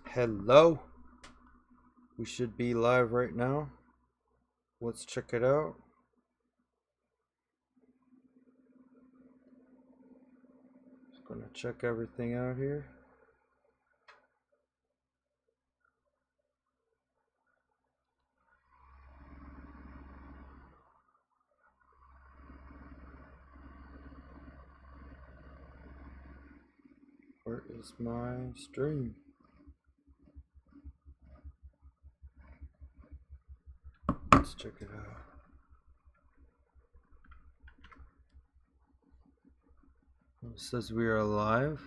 Hello, we should be live right now. Let's check it out. Just gonna check everything out here. Where is my stream? Let's check it out. It says we are live.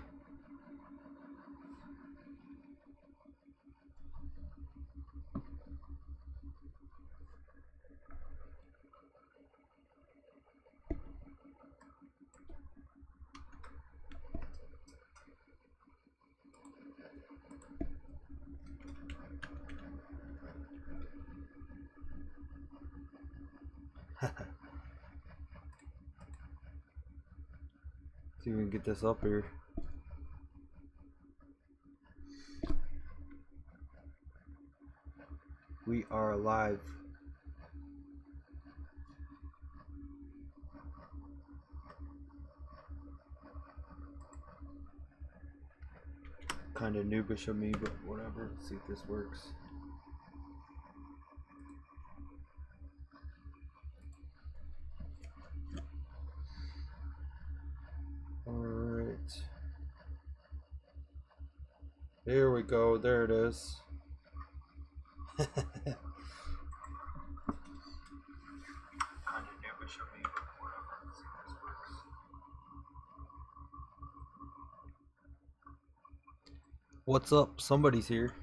See if we can get this up here. We are live. Kind of noobish of me, but whatever. Let's see if this works. Alright. Here we go. There it is. What's up? Somebody's here.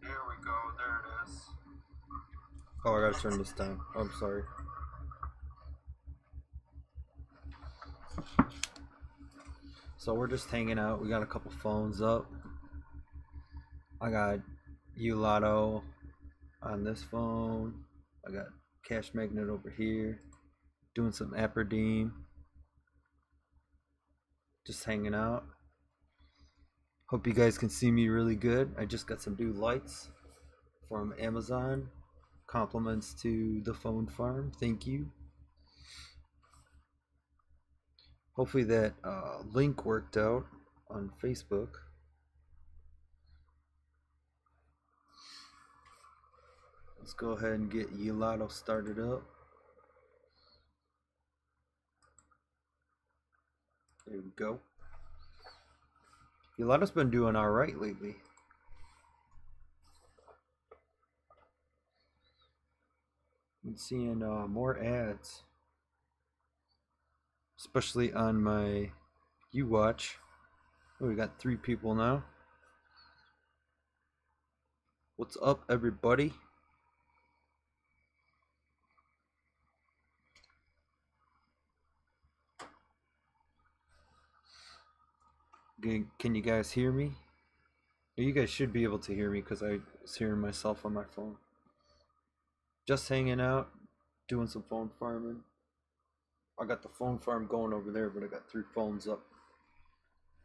Here we go. There it is. Oh, I gotta turn this down. I'm sorry. So we're just hanging out. We got a couple phones up. I got Lotto on this phone. I got Cash Magnet over here. Doing some Aberdeen. Just hanging out. Hope you guys can see me really good. I just got some new lights from Amazon. Compliments to the phone farm. Thank you. Hopefully that link worked out on Facebook. Let's go ahead and get Lotto started up. There we go. Lotto's been doing alright lately. I'm seeing more ads. Especially on my U-Watch. Oh, we got 3 people now. What's up, everybody? Can you guys hear me? You guys should be able to hear me because I was hearing myself on my phone. Just hanging out, doing some phone farming. I got the phone farm going over there, but I got 3 phones up.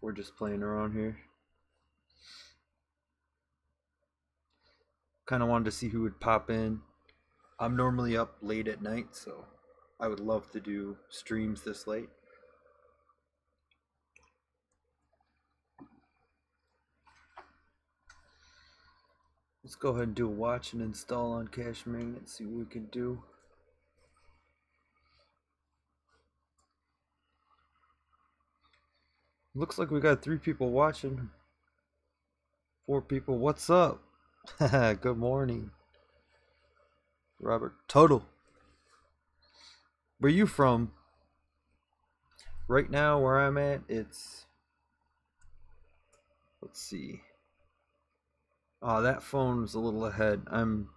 We're just playing around here. Kind of wanted to see who would pop in. I'm normally up late at night, so I would love to do streams this late. Let's go ahead and do a watch and install on Cash Magnet, see what we can do. Looks like we got 3 people watching. 4 people. What's up? Good morning. Robert Total. Where you from? Right now where I'm at, it's, let's see. Oh, that phone's a little ahead. I'm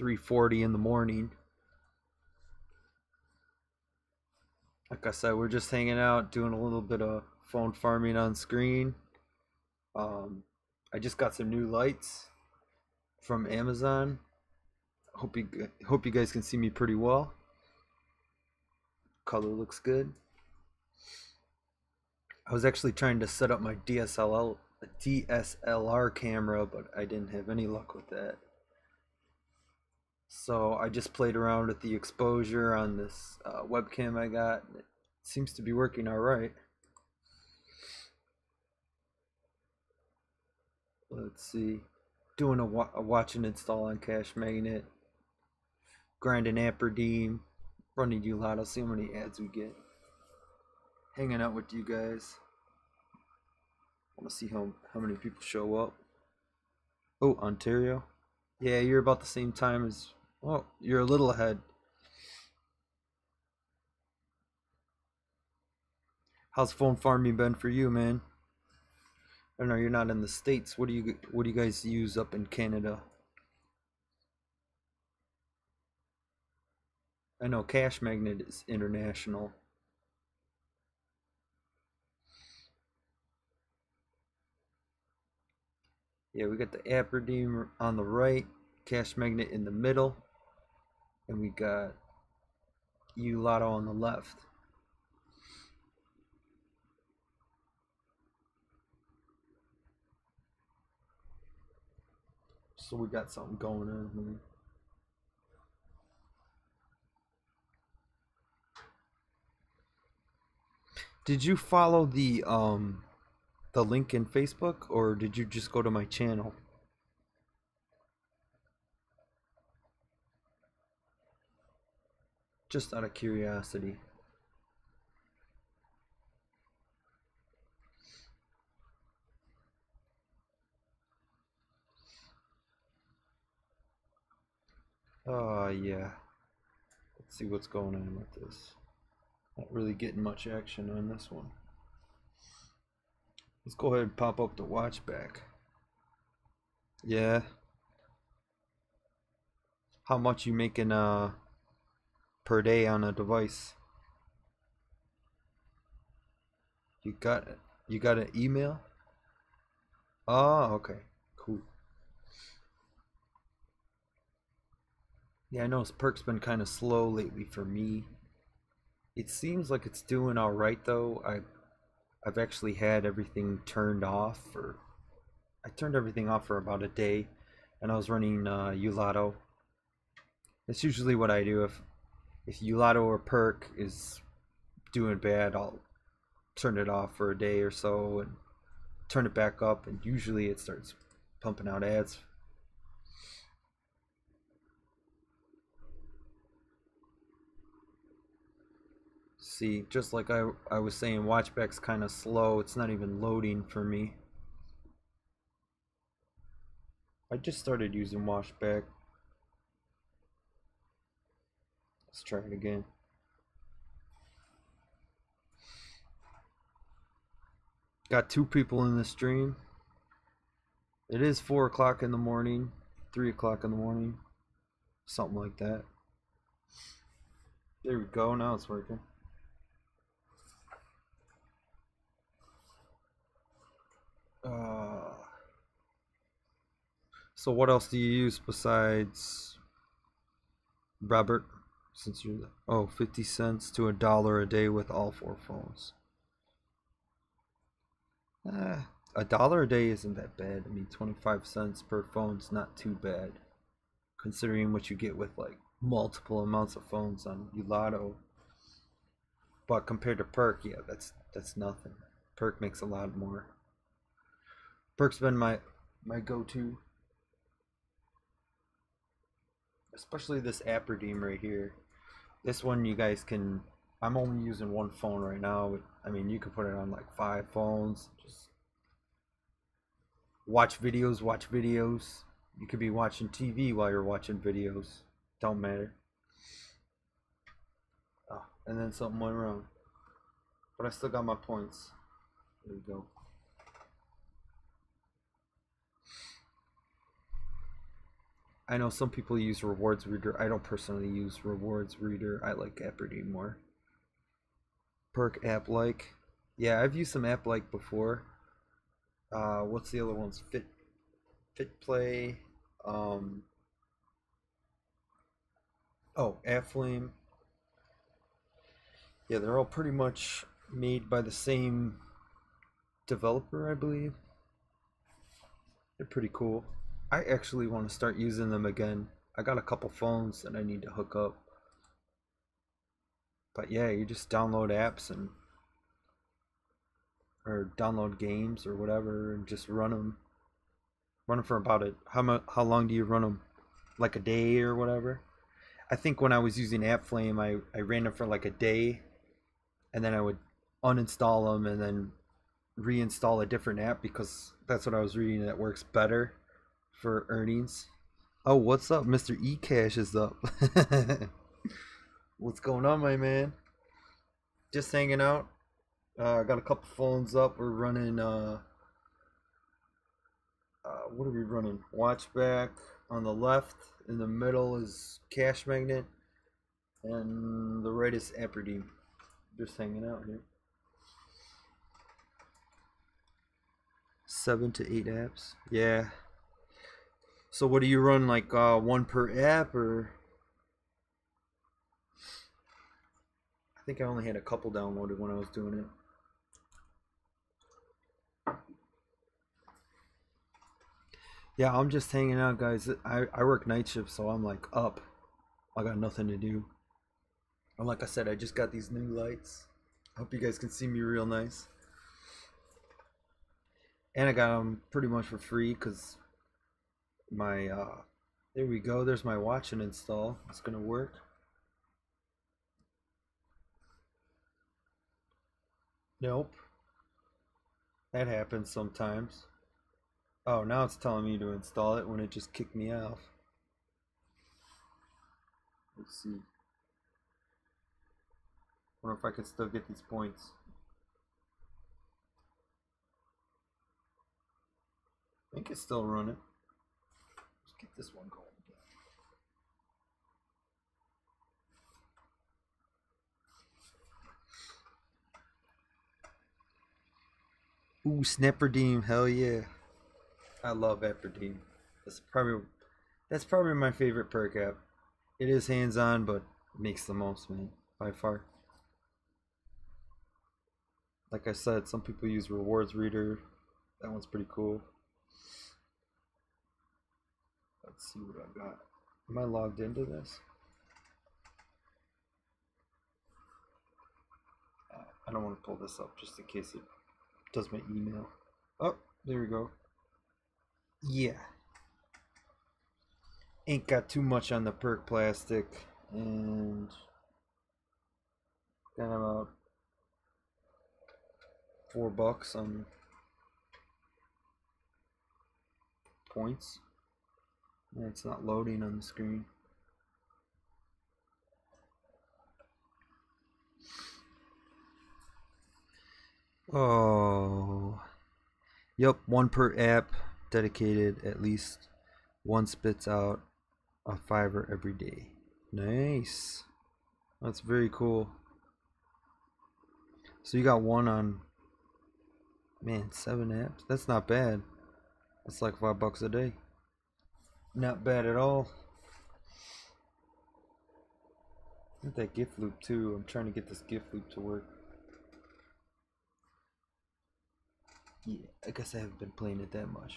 3:40 in the morning. Like I said, we're just hanging out, doing a little bit of phone farming on screen. I just got some new lights from Amazon. Hope you guys can see me pretty well. Color looks good. I was actually trying to set up my DSLR camera, but I didn't have any luck with that. So I just played around with the exposure on this webcam I got. It seems to be working all right. Let's see. Doing a watch and install on Cache Magnet. Grinding Apperdeem. Running Ulotto. See how many ads we get. Hanging out with you guys. I want to see how many people show up. Oh, Ontario. Yeah, you're about the same time as... Oh, you're a little ahead. How's phone farming been for you, man? I know you're not in the States. What do you guys use up in Canada? I know Cache Magnet is international. Yeah, we got the Apperdeem on the right, Cache Magnet in the middle, and we got Ulotto on the left. So we got something going on here. Did you follow the link in Facebook, or did you just go to my channel? Just out of curiosity. Oh yeah. Let's see what's going on with this. Not really getting much action on this one. Let's go ahead and pop up the watch back. Yeah. How much you making per day on a device? You got an email? Oh, okay. Cool. Yeah, I know Perk's been kind of slow lately for me. It seems like it's doing all right though. I've actually had everything turned off for... I turned everything off for about a day, and I was running Ulotto. That's usually what I do. If Ulotto or Perk is doing bad, I'll turn it off for a day or so and turn it back up, and usually it starts pumping out ads. See, just like I was saying, Watchback's kind of slow. It's not even loading for me. I just started using Watchback. Let's try it again. Got 2 people in the stream. It is 4 o'clock in the morning, 3 o'clock in the morning, something like that. There we go, now it's working. So what else do you use besides Robert? Since you're 50 cents to $1 a day with all 4 phones. $1 a day isn't that bad. I mean, 25 cents per phone's not too bad, considering what you get with like multiple amounts of phones on Ulotto. But compared to Perk, yeah, that's nothing. Perk makes a lot more. Perk's been my go-to, especially this Apperdeem right here. This one you guys can... I'm only using 1 phone right now. I mean, you could put it on like 5 phones. Just watch videos. You could be watching TV while you're watching videos. Don't matter. Oh, and then something went wrong. But I still got my points. There we go. I know some people use Rewards Reader. I don't personally use Rewards Reader. I like Apperdeem more. Perk app like. Yeah, I've used some app like before. What's the other ones? Fit Play. AppFlame. Yeah, they're all pretty much made by the same developer, I believe. They're pretty cool. I actually want to start using them again. I got a couple phones that I need to hook up. But yeah, you just download apps and or download games or whatever and just run them. Run them for about it. How long do you run them? Like a day or whatever? I think when I was using AppFlame, I ran them for like a day, and then I would uninstall them and then reinstall a different app because that's what I was reading that works better for earnings. Oh, what's up? Mr. eCash is up. What's going on, my man? Just hanging out. I got a couple phones up. We're running what are we running? Watchback on the left. In the middle is Cash Magnet, and the right is Apperdeem. Just hanging out here. 7 to 8 apps. Yeah. So what do you run, like one per app, or? I think I only had a couple downloaded when I was doing it. Yeah, I'm just hanging out, guys. I work night shift, so I'm like up. I got nothing to do. And like I said, I just got these new lights. I hope you guys can see me real nice. And I got them pretty much for free because my, there we go. There's my watch and install. It's going to work. Nope. That happens sometimes. Oh, now it's telling me to install it when it just kicked me off. Let's see. Wonder if I could still get these points. I think it's still running. Let's get this one going again. Ooh, Snapperdeem, hell yeah. I love Apperdeem. That's probably my favorite perk app. It is hands-on, but it makes the most, man, by far. Like I said, some people use Rewards Reader. That one's pretty cool. Let's see what I got. Am I logged into this? I don't want to pull this up just in case it does my email. Oh, there we go. Yeah. Ain't got too much on the perk plastic, and got about $4 on points. And it's not loading on the screen. Oh. Yep, one per app, dedicated. At least one spits out a $5 every day. Nice. That's very cool. So you got one on, man, 7 apps. That's not bad. That's like $5 a day. Not bad at all. Get that gift loop too. I'm trying to get this gift loop to work. Yeah, I guess I haven't been playing it that much.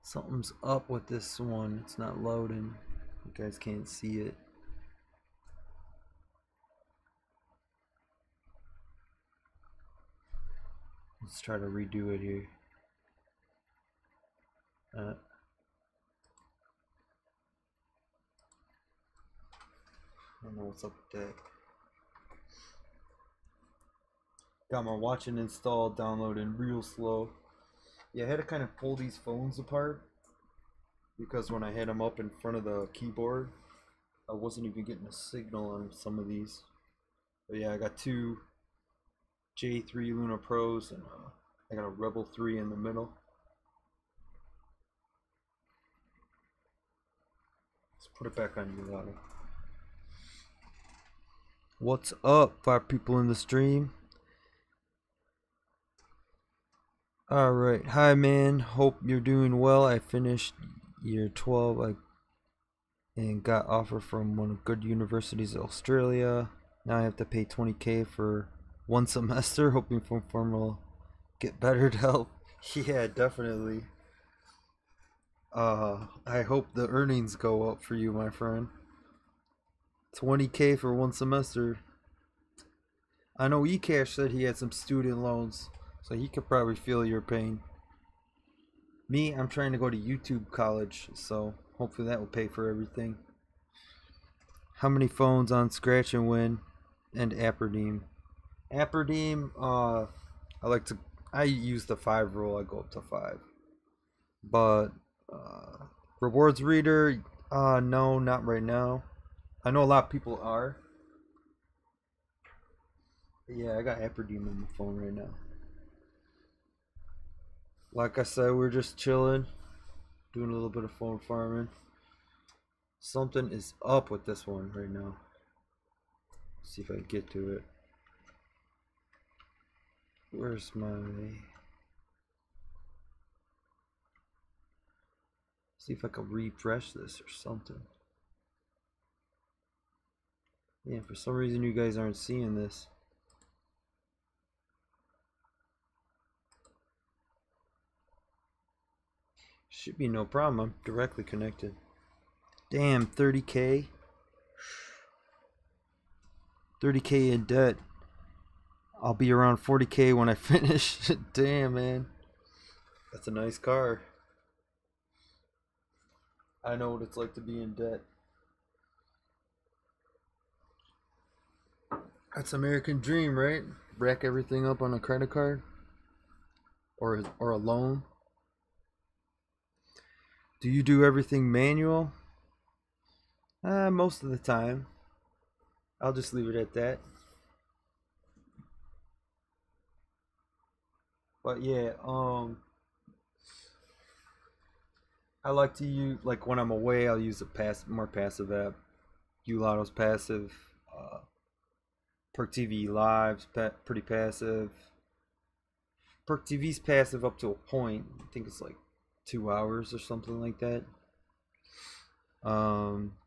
Something's up with this one. It's not loading. You guys can't see it. Let's try to redo it here. I don't know what's up with that. Got my watch and installed, downloading real slow. Yeah, I had to kind of pull these phones apart because when I had them up in front of the keyboard, I wasn't even getting a signal on some of these. But yeah, I got two J3 Luna Pros, and I got a Rebel 3 in the middle. Let's put it back on you, Lotto. What's up, 5 people in the stream? Alright, hi man, hope you're doing well. I finished year 12 and got offer from one of good universities in Australia. Now I have to pay $20K for one semester, hoping phone farm will get better to help. Yeah, definitely. I hope the earnings go up for you, my friend. 20K for one semester. I know eCash said he had some student loans, so he could probably feel your pain. Me, I'm trying to go to YouTube college, so hopefully that will pay for everything. How many phones on Scratch and Win and Apperdeem? Apperdeem, I use the 5 rule, I go up to 5. But rewards reader, no, not right now. I know a lot of people are. But yeah, I got Apperdeem on my phone right now. Like I said, we're just chilling, doing a little bit of phone farming. Something is up with this one right now. Let's see if I can get to it. Where's my... See if I can refresh this or something. Yeah, for some reason you guys aren't seeing this. Should be no problem. I'm directly connected. Damn, 30K. 30K in debt. I'll be around 40K when I finish. Damn, man. That's a nice car. I know what it's like to be in debt. That's American dream, right? Rack everything up on a credit card or a loan. Do you do everything manual? Most of the time. I'll just leave it at that. But yeah, I like to use, like when I'm away, I'll use a more passive app. Ulotto's passive. Perk TV Live's pretty passive. Perk TV's passive up to a point. I think it's like 2 hours or something like that.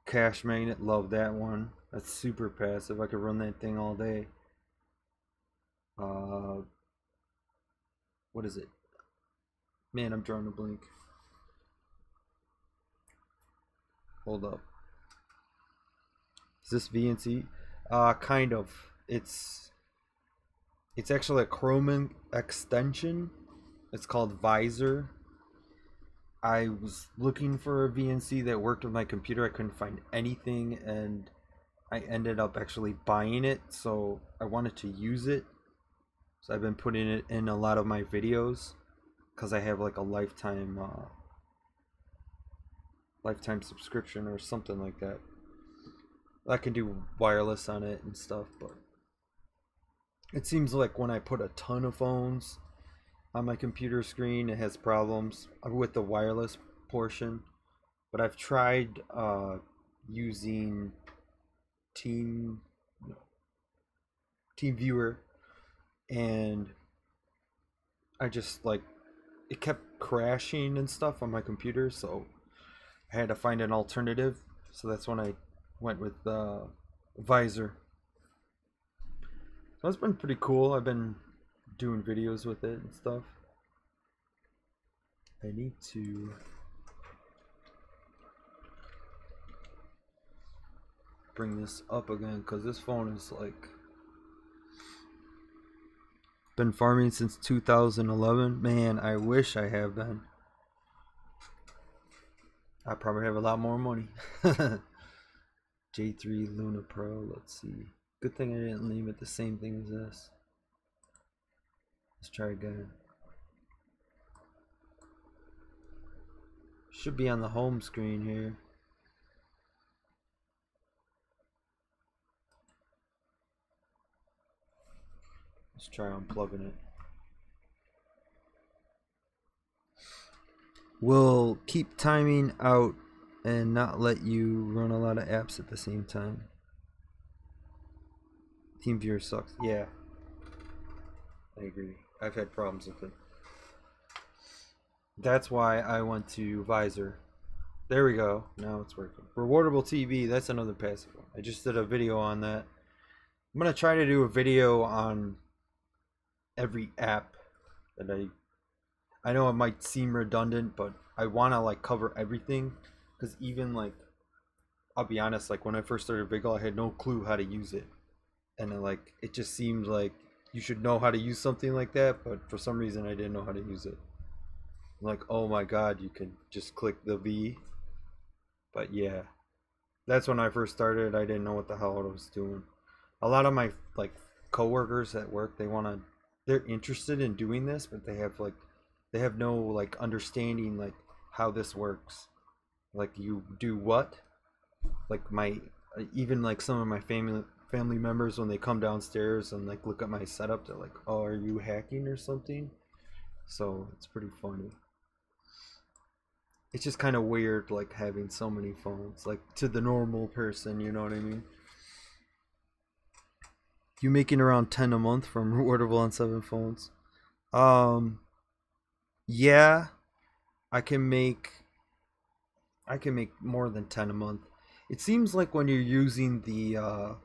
Cash Magnet, love that one. That's super passive. I could run that thing all day. What is it? Man, I'm drawing a blank. Hold up. Is this VNC? Kind of. It's actually a Chrome extension. It's called Visor. I was looking for a VNC that worked with my computer. I couldn't find anything, and I ended up actually buying it, so I wanted to use it. So I've been putting it in a lot of my videos because I have like a lifetime subscription or something like that. I can do wireless on it and stuff, but it seems like when I put a ton of phones on my computer screen, it has problems with the wireless portion. But I've tried using Team Viewer, and I just like it kept crashing and stuff on my computer, so I had to find an alternative. So that's when I went with Visor. So it's been pretty cool. I've been doing videos with it and stuff. I need to bring this up again because this phone is like been farming since 2011. Man, I wish I have been. I probably have a lot more money. J3 Luna Pro, let's see. Good thing I didn't name it the same thing as this. Let's try again. Should be on the home screen here. Let's try unplugging it. We'll keep timing out and not let you run a lot of apps at the same time. TeamViewer sucks. Yeah, I agree. I've had problems with it. That's why I went to Visor. There we go. Now it's working. Rewardable TV. That's another passive one. I just did a video on that. I'm gonna try to do a video on every app that I know it might seem redundant, but I want to like cover everything because even like I'll be honest, like when I first started Vigil, I had no clue how to use it, and like it just seemed like you should know how to use something like that, but for some reason I didn't know how to use it. I'm like, oh my god, you can just click the V. But yeah, that's when I first started. I didn't know what the hell I was doing. A lot of my like coworkers at work, they're interested in doing this, but they have no like understanding like how this works. Like you do what? Like my even like some of my family members when they come downstairs and like look at my setup, they're like, "Oh, are you hacking or something?" So it's pretty funny. It's just kind of weird like having so many phones like to the normal person, you know what I mean? You making around 10 a month from rewardable on 7 phones. Um yeah, I can make I can make more than 10 a month. It seems like when you're using uh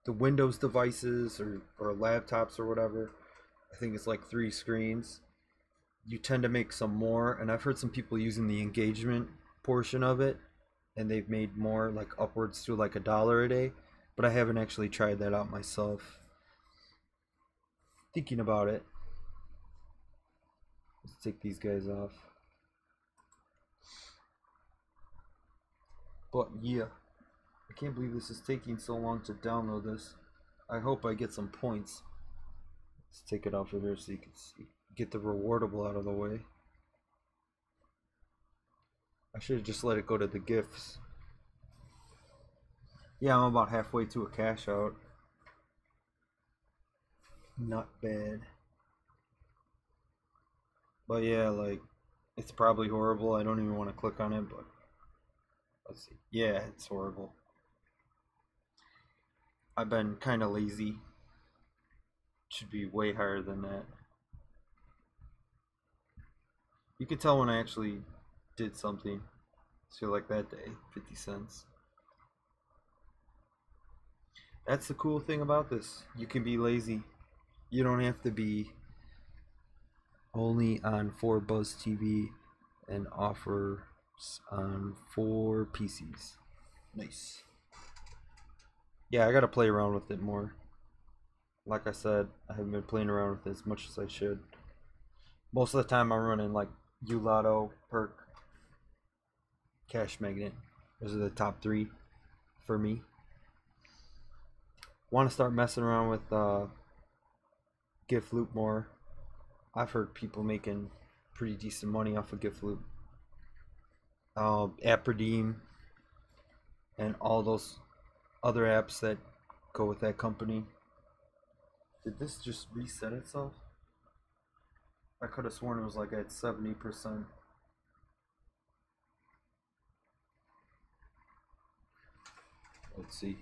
the Windows devices or laptops or whatever, I think it's like 3 screens, you tend to make some more, and I've heard some people using the engagement portion of it and they've made more like upwards to like $1 a day, but I haven't actually tried that out myself. Thinking about it. Let's take these guys off. But yeah, I can't believe this is taking so long to download this. I hope I get some points. Let's take it off of here so you can see. Get the rewardable out of the way. I should have just let it go to the gifts. Yeah, I'm about halfway to a cash out. Not bad. But yeah, like, it's probably horrible. I don't even want to click on it, but let's see. Yeah, it's horrible. I've been kind of lazy. Should be way higher than that. You can tell when I actually did something. So like that day, 50 cents. That's the cool thing about this. You can be lazy. You don't have to be only on 4Buzz TV and offers on 4 PCs. Nice. Yeah, I gotta play around with it more. Like I said, I haven't been playing around with it as much as I should. Most of the time I'm running like Ulotto, Perk, Cash Magnet. Those are the top 3 for me. Want to start messing around with Gift Loop more. I've heard people making pretty decent money off of Gift Loop. App Redeem and all those other apps that go with that company. Did this just reset itself? I could have sworn it was like at 70%. Let's see.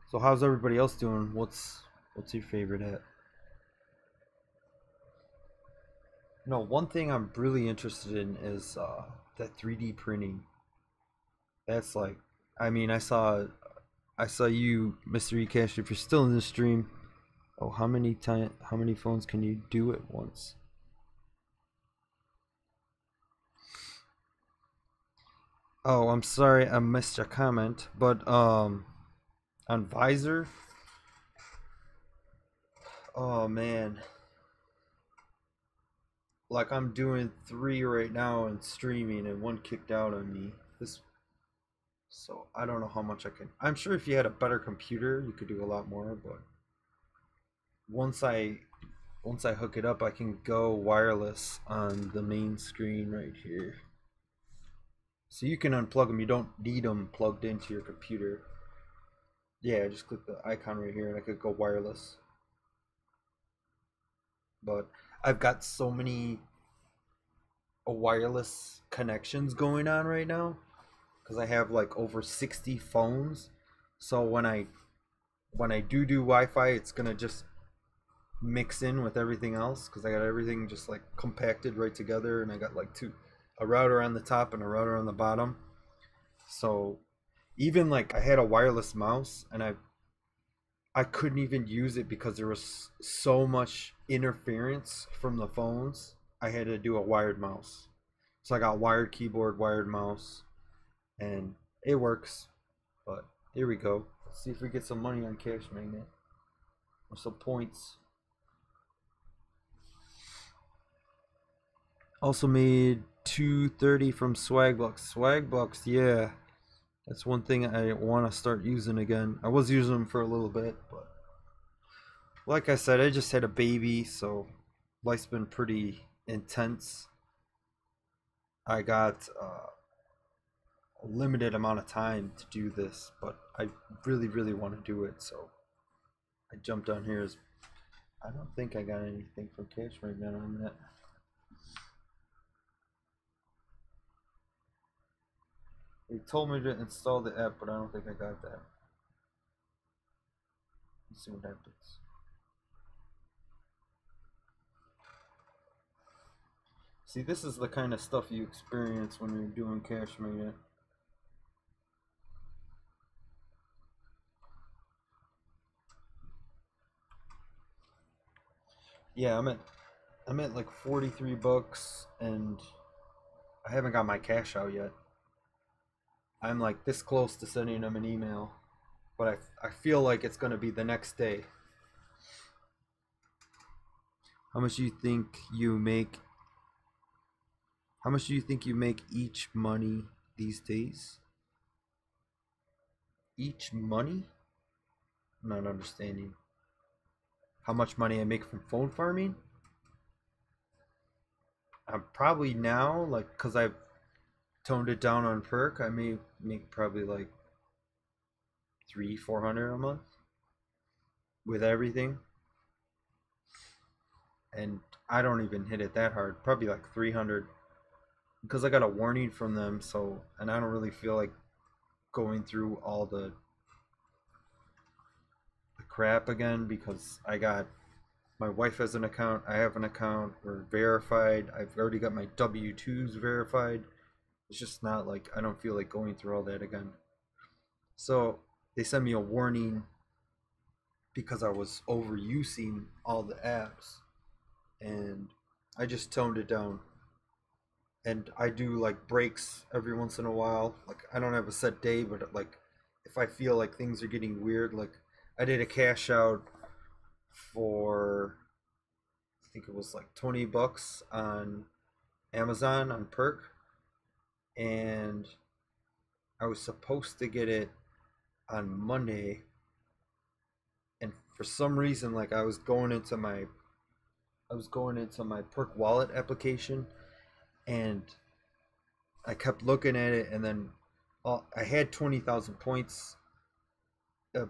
So how's everybody else doing? What's your favorite app? No, one thing I'm really interested in is that 3D printing. That's like, I mean, I saw you, Mr. eCash. If you're still in this stream, oh, how many phones can you do at once? Oh, I'm sorry, I missed your comment, but on Visor, oh man, like I'm doing 3 right now and streaming, and 1 kicked out on me. So I don't know how much I can. I'm sure if you had a better computer, you could do a lot more, but once I hook it up, I can go wireless on the main screen right here. So you can unplug them. You don't need them plugged into your computer. Yeah, just click the icon right here and I could go wireless. But I've got so many wireless connections going on right now because I have like over 60 phones. So when I do Wi-Fi, it's gonna just mix in with everything else because I got everything just like compacted right together, and I got like a router on the top and a router on the bottom. So Even like I had a wireless mouse and I couldn't even use it because there was so much interference from the phones. I had to do a wired mouse. So I got wired keyboard, wired mouse, and it works. But here we go. Let's see if we get some money on Cash Magnet or some points. Also made 230 from Swagbucks. Swagbucks, yeah. That's one thing I want to start using again. I was using them for a little bit, but like I said, I just had a baby, so life's been pretty intense. I got a limited amount of time to do this, but I really, really want to do it, so I jumped on here. I don't think I got anything from Cash Magnet on that. They told me to install the app, but I don't think I got that. Let's see what happens. See, this is the kind of stuff you experience when you're doing Cash Magnet. Yeah, I'm at like 43 bucks and I haven't got my cash out yet. I'm like this close to sending them an email, but I feel like it's gonna be the next day. How much do you think you make? How much do you think you make each money these days? Each money? I'm not understanding. How much money I make from phone farming? I'm probably now, like, cause I've toned it down on perk, I may make probably like 300-400 a month with everything. And I don't even hit it that hard. Probably like 300 because I got a warning from them. So, and I don't really feel like going through all the crap again because I got my wife has an account, I have an account, we're verified. I've already got my W-2s verified. It's just not like I don't feel like going through all that again. So they sent me a warning because I was overusing all the apps and I just toned it down. And I do like breaks every once in a while. Like I don't have a set day, but like if I feel like things are getting weird, like I did a cash out for I think it was like 20 bucks on Amazon on perk and I was supposed to get it on Monday and for some reason like I was going into my perk wallet application and I kept looking at it and then I had 20,000 points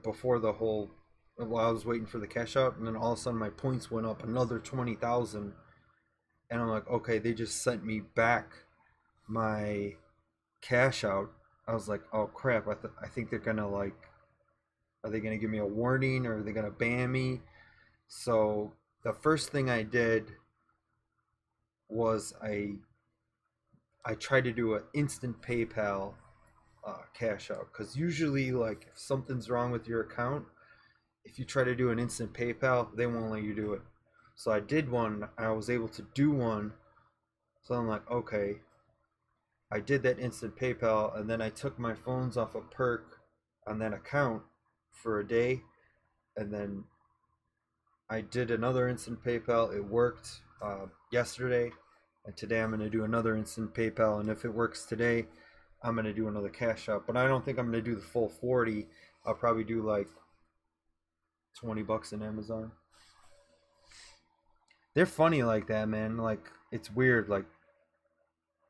before the whole while I was waiting for the cash out and then all of a sudden my points went up another 20,000 and I'm like okay they just sent me back my cash out. I was like oh crap I think they're gonna like are they gonna give me a warning or are they gonna ban me? So the first thing I did was I tried to do an instant PayPal cash out because usually like if something's wrong with your account if you try to do an instant PayPal they won't let you do it. So I did one, I was able to do one, so I'm like okay I did that instant PayPal and then I took my phones off a perk on that account for a day and then I did another instant PayPal. It worked yesterday, and today I'm going to do another instant PayPal. And if it works today, I'm going to do another cash out. But I don't think I'm going to do the full 40. I'll probably do like 20 bucks in Amazon. They're funny like that, man. Like it's weird. Like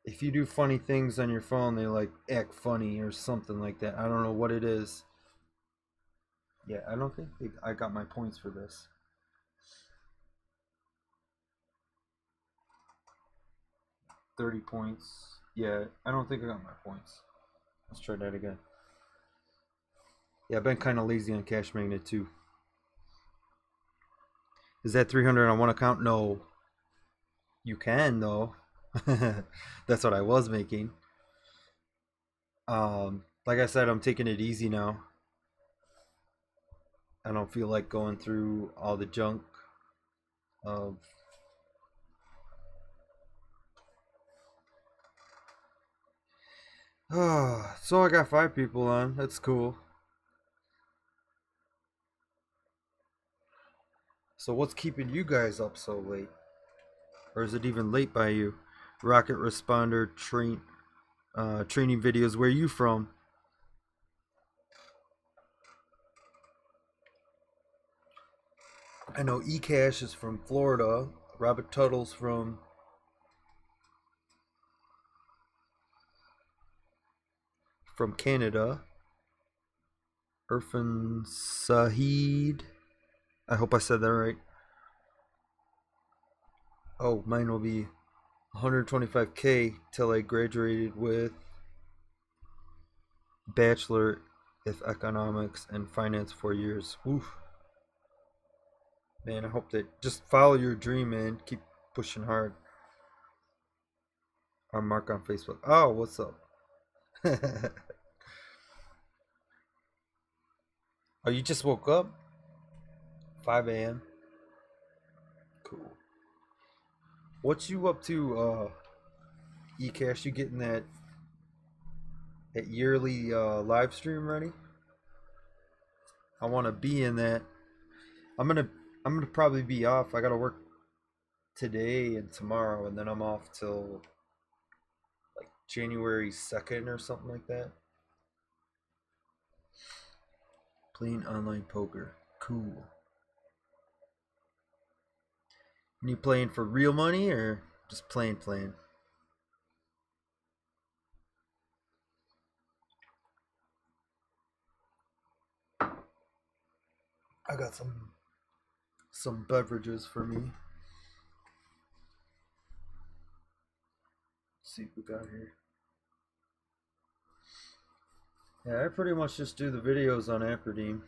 if you do funny things on your phone, they like act funny or something like that. I don't know what it is. Yeah, I don't think I got my points for this. 30 points. Yeah, I don't think I got my points. Let's try that again. Yeah, I've been kind of lazy on Cash Magnet too. Is that 300 on one account? No. You can though. That's what I was making. Like Like I said, I'm taking it easy now. I don't feel like going through all the junk of so I got 5 people on. That's cool. So what's keeping you guys up so late? Or is it even late by you? Rocket responder training videos. Where you from? I know eCash is from Florida. Robert Tuttle's from Canada. Irfan Saeed. I hope I said that right. Oh, mine will be 125K till I graduated with bachelor of economics and finance 4 years. Oof. Man, I hope that just follow your dream, man. Keep pushing hard. Our Mark on Facebook. Oh, what's up? Oh, you just woke up? 5 a.m. Cool. What you up to, eCash? You getting that yearly live stream ready? I want to be in that. I'm gonna I'm gonna probably be off. I gotta work today and tomorrow, and then I'm off till like January 2nd or something like that. Playing online poker. Cool. And you playing for real money or just playing? I got some beverages for me. Let's see what we got here. Yeah, I pretty much just do the videos on Aberdeen.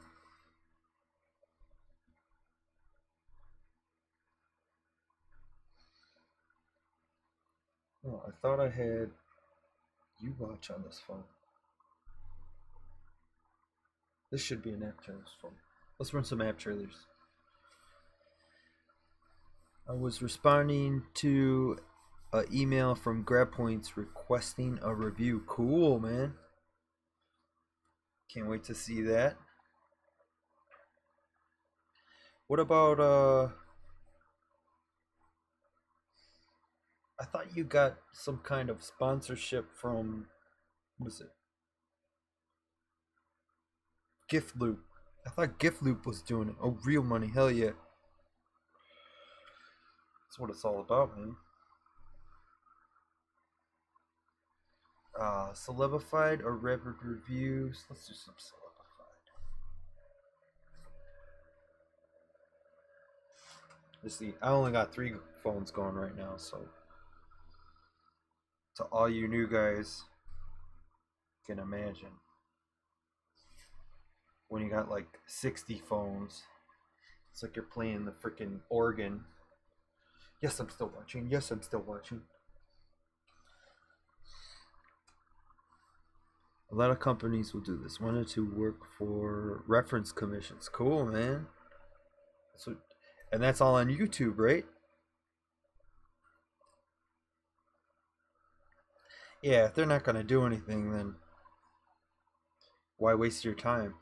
Oh, I thought I had you watch on this phone. This should be an app trailers phone. Let's run some app trailers. I was responding to an email from GrabPoints requesting a review. Cool, man. Can't wait to see that. What about I thought you got some kind of sponsorship from, what is it? Gift Loop. I thought Gift Loop was doing it. Oh, real money. Hell yeah. That's what it's all about, man. Solidified or rapid reviews. Let's do some solidified. Let's see. I only got 3 phones going right now, so to all you new guys, can imagine when you got like 60 phones. It's like you're playing the freaking organ. Yes, I'm still watching. Yes, I'm still watching. A lot of companies will do this. Wanted to work for reference commissions. Cool, man. So, and that's all on YouTube, right? Yeah, if they're not going to do anything, then why waste your time?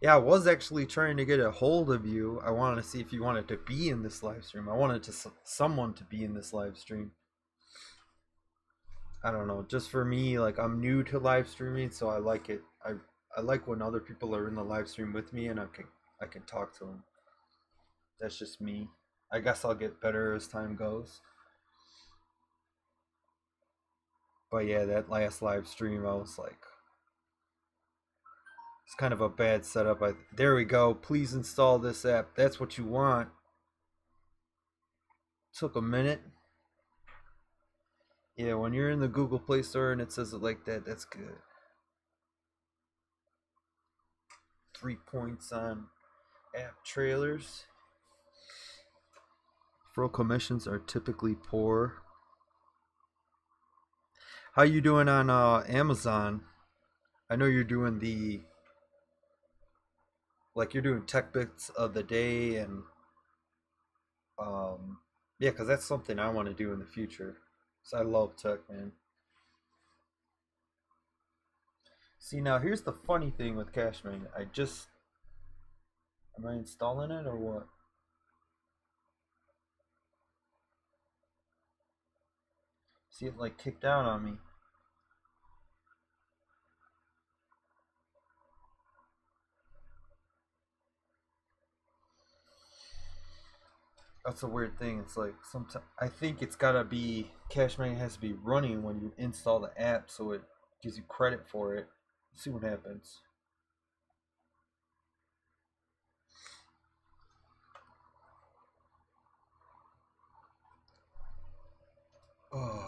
Yeah, I was actually trying to get a hold of you. I wanted to see if you wanted to be in this live stream. I wanted someone to be in this live stream. I don't know, just for me, like I'm new to live streaming, so I like it. I like when other people are in the live stream with me and I can talk to them. That's just me. I guess I'll get better as time goes. But yeah, that last live stream, I was like, it's kind of a bad setup. There we go. Please install this app. That's what you want. Took a minute. Yeah, when you're in the Google Play Store and it says it like that, that's good. 3 points on app trailers. Referral commissions are typically poor. How you doing on Amazon? I know you're doing the you're doing tech bits of the day and um yeah, because that's something I want to do in the future. So I love tech, man. See, now here's the funny thing with Cash Magnet. I just am I installing it or what? See, it like kicked out on me. That's a weird thing. It's like sometimes I think it's gotta be Cash Magnet has to be running when you install the app, so it gives you credit for it. Let's see what happens. Oh,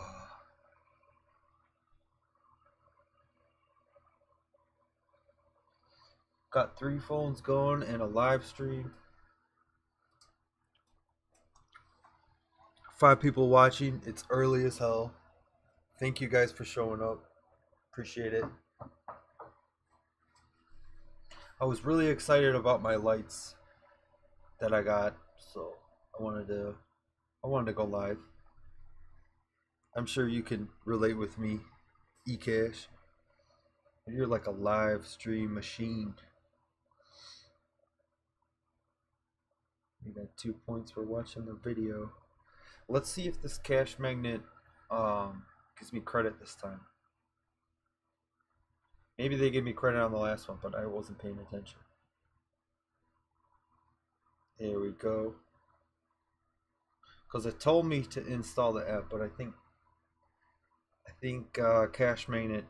got 3 phones going and a live stream. 5 people watching. It's early as hell. Thank you guys for showing up. Appreciate it. I was really excited about my lights that I got, so I wanted to go live. I'm sure you can relate with me, eCash. You're like a live stream machine. You got 2 points for watching the video. Let's see if this Cash Magnet gives me credit this time. Maybe they gave me credit on the last one, but I wasn't paying attention. There we go. Because it told me to install the app, but I think Cash Magnet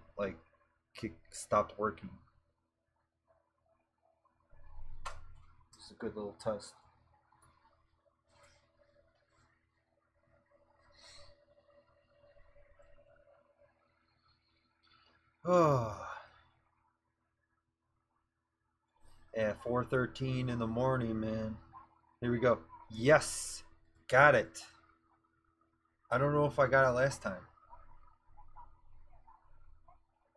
stopped working. It's a good little test. Oh, at 4:13 in the morning, man. Here we go. Yes, got it. I don't know if I got it last time.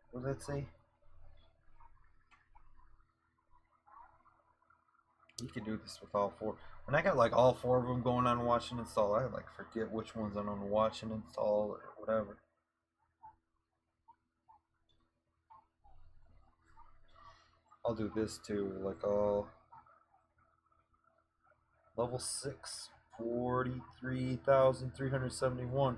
What did that say? You can do this with all 4. When I got like all 4 of them going on watch and install, I like forget which ones I'm on watch and install or whatever. I'll do this too, like all level 6, 43,371.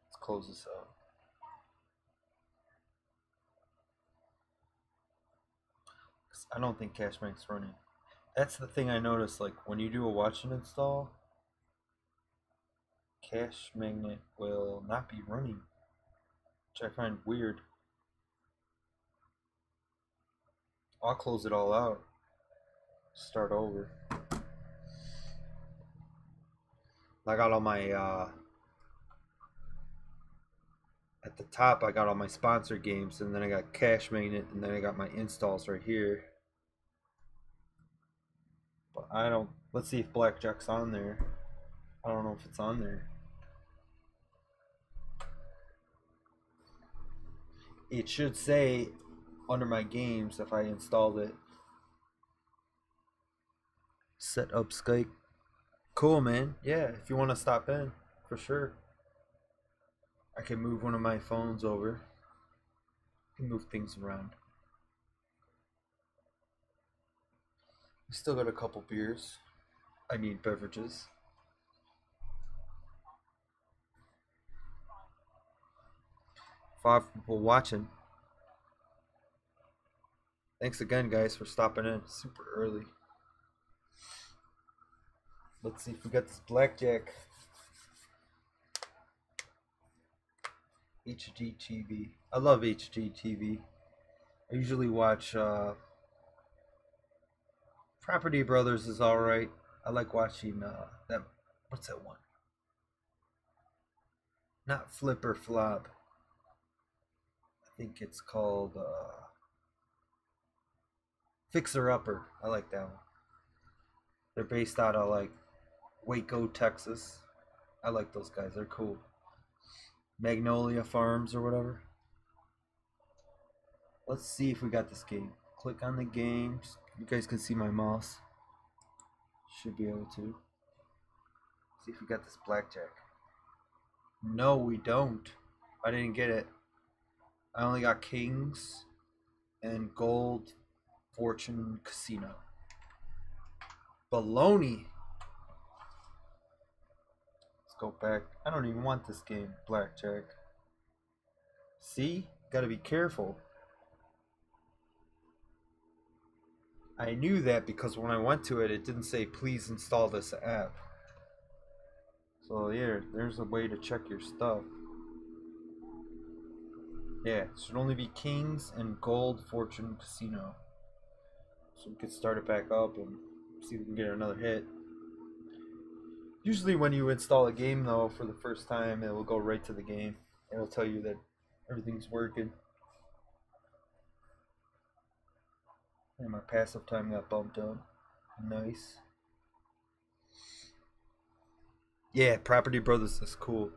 Let's close this out. I don't think Cash Magnet's running. That's the thing I noticed, like when you do a watch and install, Cash Magnet will not be running, which I find weird. I'll close it all out. Start over. I got all my at the top I got all my sponsor games, and then I got Cash Magnet, and then I got my installs right here. But I don't, let's see if Blackjack's on there. I don't know if it's on there. It should say under my games if I installed it. Set up Skype. Cool, man. Yeah, if you want to stop in, for sure. I can move one of my phones over. I can move things around. We still got a couple beers. I need beverages. Five people watching. Thanks again, guys, for stopping in super early. Let's see if we got this Blackjack. HGTV. I love HGTV. I usually watch Property Brothers is alright. I like watching that. What's that one? Not Flip or Flop. I think it's called Fixer Upper. I like that one. They're based out of like Waco, Texas. I like those guys. They're cool. Magnolia Farms or whatever. Let's see if we got this game. Click on the games. You guys can see my mouse. Should be able to. See if we got this blackjack. No, we don't. I didn't get it. I only got kings and gold fortune casino. Baloney. Let's go back. I don't even want this game. Blackjack. See? Gotta be careful. I knew that because when I went to it, it didn't say please install this app. So yeah, there's a way to check your stuff. Yeah, it should only be kings and gold fortune casino. So we could start it back up and see if we can get another hit. Usually when you install a game though for the first time, it will go right to the game. It'll tell you that everything's working. And my passive time got bumped up. Nice. Yeah, Property Brothers is cool.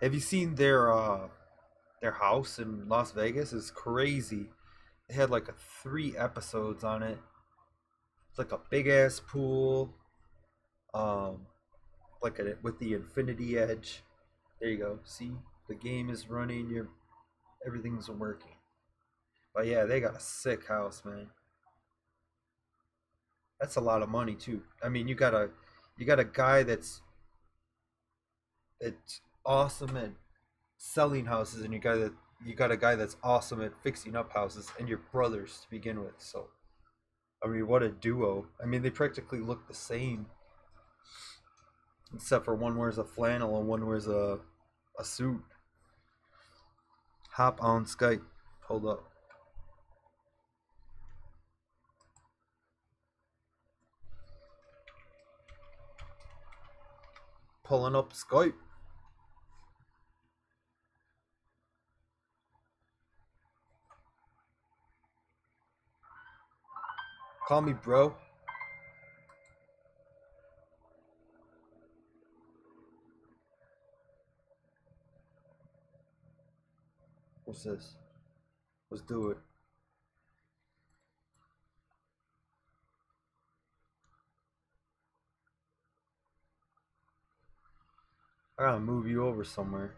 Have you seen their house in Las Vegas? It's crazy. They had like 3 episodes on it. It's like a big ass pool. Like with the infinity edge. There you go. See, the game is running. Everything's working. But yeah, they got a sick house, man. That's a lot of money too. I mean, you got a guy that's awesome at selling houses, and you got a guy that's awesome at fixing up houses, and you're brothers to begin with. So, I mean, what a duo. I mean, they practically look the same, except for one wears a flannel and one wears a suit. Hop on Skype. Hold up. Pulling up Skype. Call me bro. What's this? Let's do it. I gotta move you over somewhere.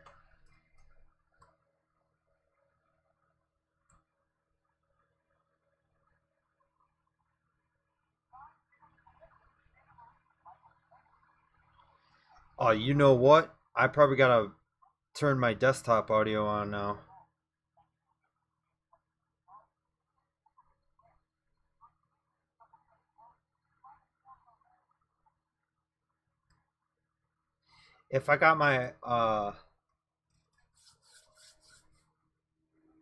Oh, you know what? I probably gotta turn my desktop audio on now. If I got my I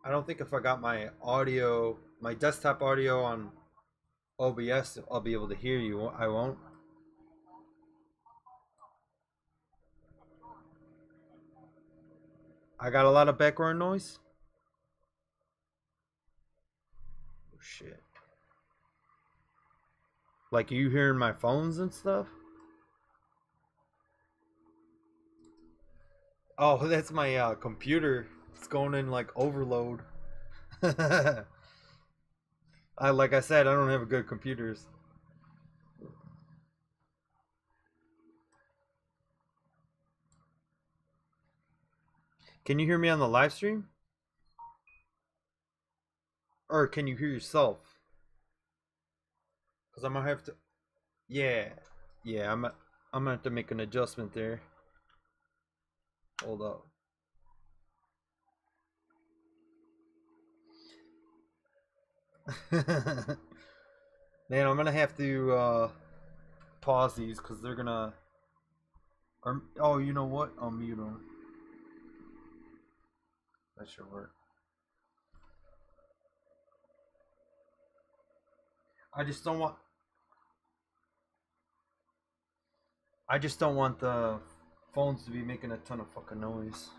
don't think if I got my audio, my desktop audio on OBS, I'll be able to hear you. I won't. I got a lot of background noise. Oh shit. Like you hearing my phones and stuff? Oh, that's my computer. It's going in like overload. Like I said, I don't have good computers. Can you hear me on the live stream? Or can you hear yourself? Cause I'm gonna have to. Yeah, yeah. I'm gonna have to make an adjustment there. Hold up. Man, I'm gonna have to pause these because they're gonna. Oh, you know what? I'll mute them. That should work. I just don't want. I just don't want the phones to be making a ton of fucking noise.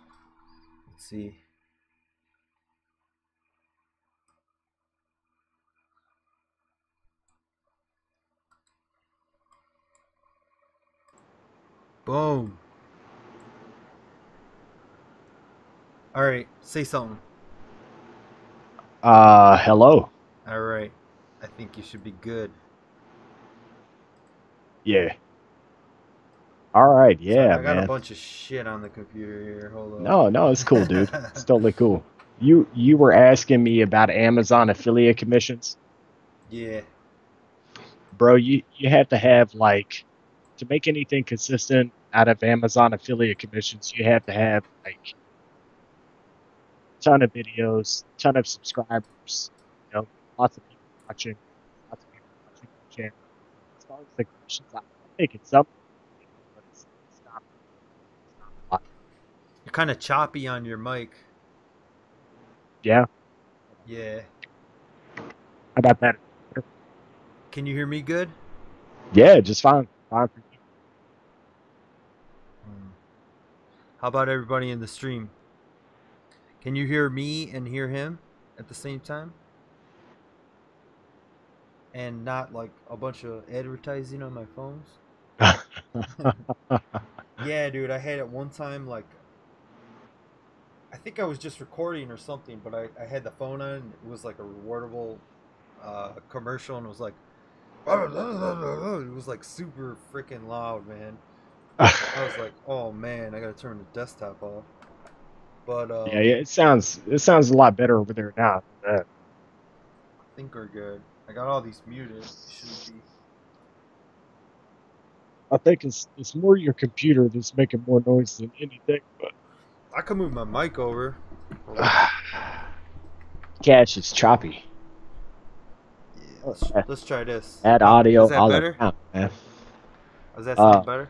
Let's see. Boom. All right, say something. Hello. All right, I think you should be good. Yeah. All right. Sorry, Yeah, I got a man. bunch of shit on the computer here. Hold No, no, it's cool, dude. It's up. totally cool. You were asking me about Amazon affiliate commissions, Yeah. bro. You have to have like to make anything consistent out of Amazon affiliate commissions. You have to have like a ton of videos, ton of subscribers. Lots of people watching, lots of people watching your channel. As far as the commissions, I'm making some, but it's not a lot. You're kind of choppy on your mic. Yeah. Yeah. How about that? Can you hear me good? Yeah, just fine. Fine for you. Hmm. How about everybody in the stream? Can you hear me and hear him at the same time? And not like a bunch of advertising on my phones? Yeah, dude, I had it one time like I think I was just recording or something, but I had the phone on. And it was like a rewardable commercial, and it was like it was like super freaking loud, man. I was like, oh man, I gotta turn the desktop off. But Yeah, yeah, it sounds a lot better over there now. I think we're good. I got all these muted. Shouldn't be. I think it's more your computer that's making more noise than anything. I can move my mic over. Hold But on. Cash is choppy. Yeah, Oh, let's try this. add How is audio that all better? around, man. Does that Uh, sound better?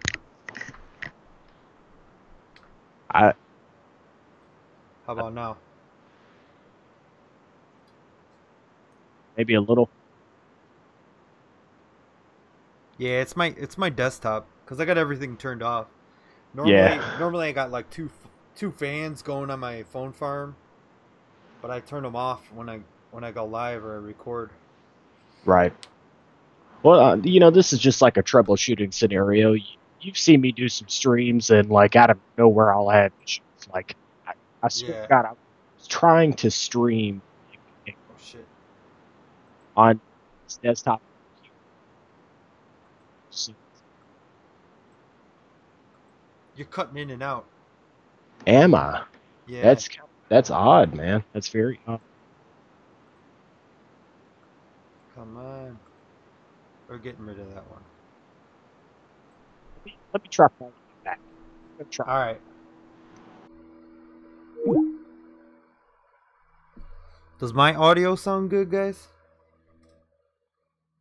I How about now? maybe a little. Yeah, it's my desktop because I got everything turned off. Yeah, Normally I got like two fans going on my phone farm, but I turn them off when I go live or I record. right. Well, this is just like a troubleshooting scenario. You've seen me do some streams, and like out of nowhere, I'll have issues. Like I swear to Yeah. God, I was trying to stream Oh shit. on this desktop. You're cutting in and out. Am I? Yeah. That's odd, man. That's very odd. Come on. We're getting rid of that one. Let me try calling you back. Let me try. All right. Does my audio sound good, guys?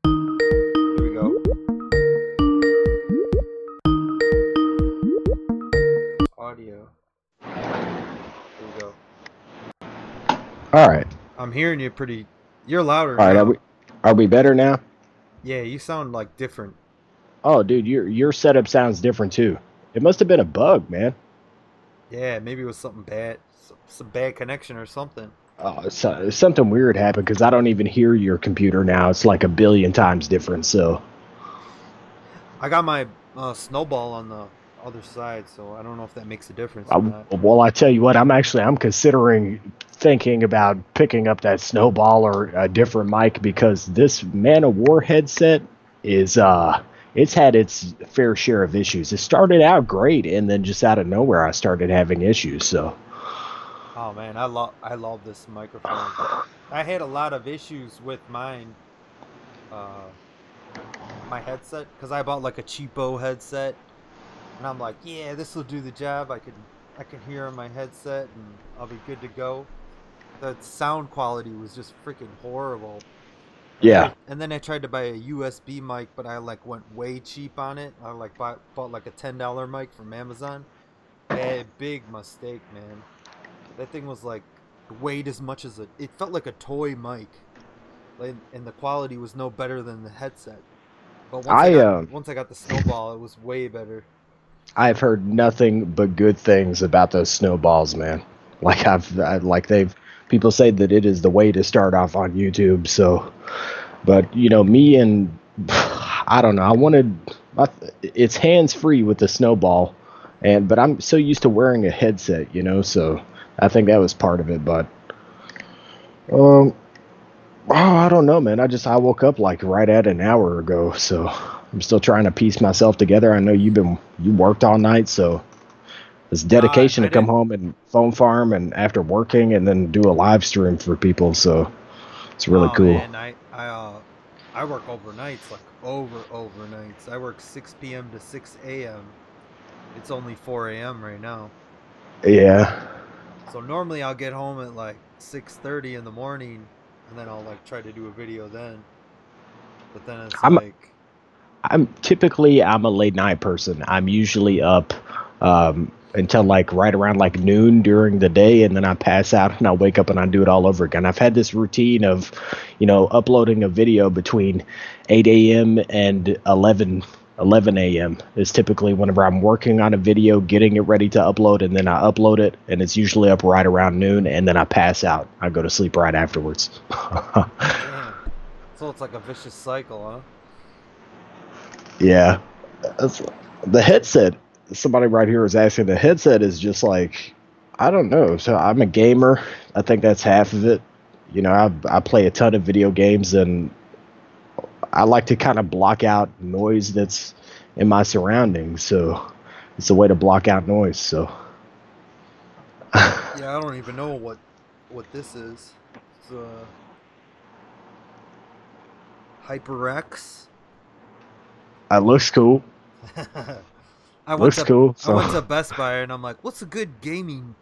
Here we go. Audio. Here we go. All right. I'm hearing you pretty. You're louder All right. Are now. we better now? Yeah, you sound like different. Oh, dude, your setup sounds different too. It must have been a bug, man. Yeah, maybe it was something bad, some bad connection or something. Something weird happened because I don't even hear your computer now. It's like a billion times different. So, I got my snowball on the other side, so I don't know if that makes a difference or not. well, I tell you what, I'm considering thinking about picking up that snowball or a different mic because this Man of War headset is it's had its fair share of issues. It started out great, and then just out of nowhere, I started having issues. So, Oh man, I love this microphone. I had a lot of issues with uh, my headset, because I bought like a cheapo headset, and I'm like, yeah, this will do the job. I can hear on my headset, and I'll be good to go. The sound quality was just freaking horrible. yeah, And then I tried to buy a USB mic, but I like went way cheap on it. I like bought like a $10 mic from Amazon. Big mistake, man. That thing was like weighed as much as it felt like a toy mic. Like, and the quality was no better than the headset. But I once I got the snowball, it was way better. I've heard nothing but good things about those snowballs, man. Like like they've people say that it is the way to start off on YouTube. So, but me and I don't know. It's hands free with the snowball, but I'm so used to wearing a headset, so I think that was part of it. But um, oh, I don't know, man. I woke up like right at an hour ago, so I'm still trying to piece myself together. I know you worked all night, so it's dedication I to come didn't. home and phone farm and after working and then do a live stream for people. So it's really Oh cool. man, I work overnights, like overnights. I work 6 p.m. to 6 a.m. It's only 4 a.m. right now. Yeah, So normally I'll get home at like 6:30 in the morning, and then I'll like try to do a video then. But then it's I'm like, I'm a late night person. I'm usually up until like right around like noon during the day, and then I pass out and I wake up and I do it all over again. I've had this routine of, uploading a video between 8 a.m. and 11 a.m. is typically whenever I'm working on a video, getting it ready to upload, and then I upload it, and it's usually up right around noon, and then I pass out. I go to sleep right afterwards. damn. So it's like a vicious cycle, huh? Yeah. That's, the headset, somebody right here is asking, the headset is just like, I don't know. So I'm a gamer. I think that's half of it. I play a ton of video games and I like to kind of block out noise that's in my surroundings. So it's a way to block out noise. So Yeah, I don't even know what this is. It's HyperX. it looks cool. I went Looks to cool. I So went to Best Buy and I'm like, "What's a good gaming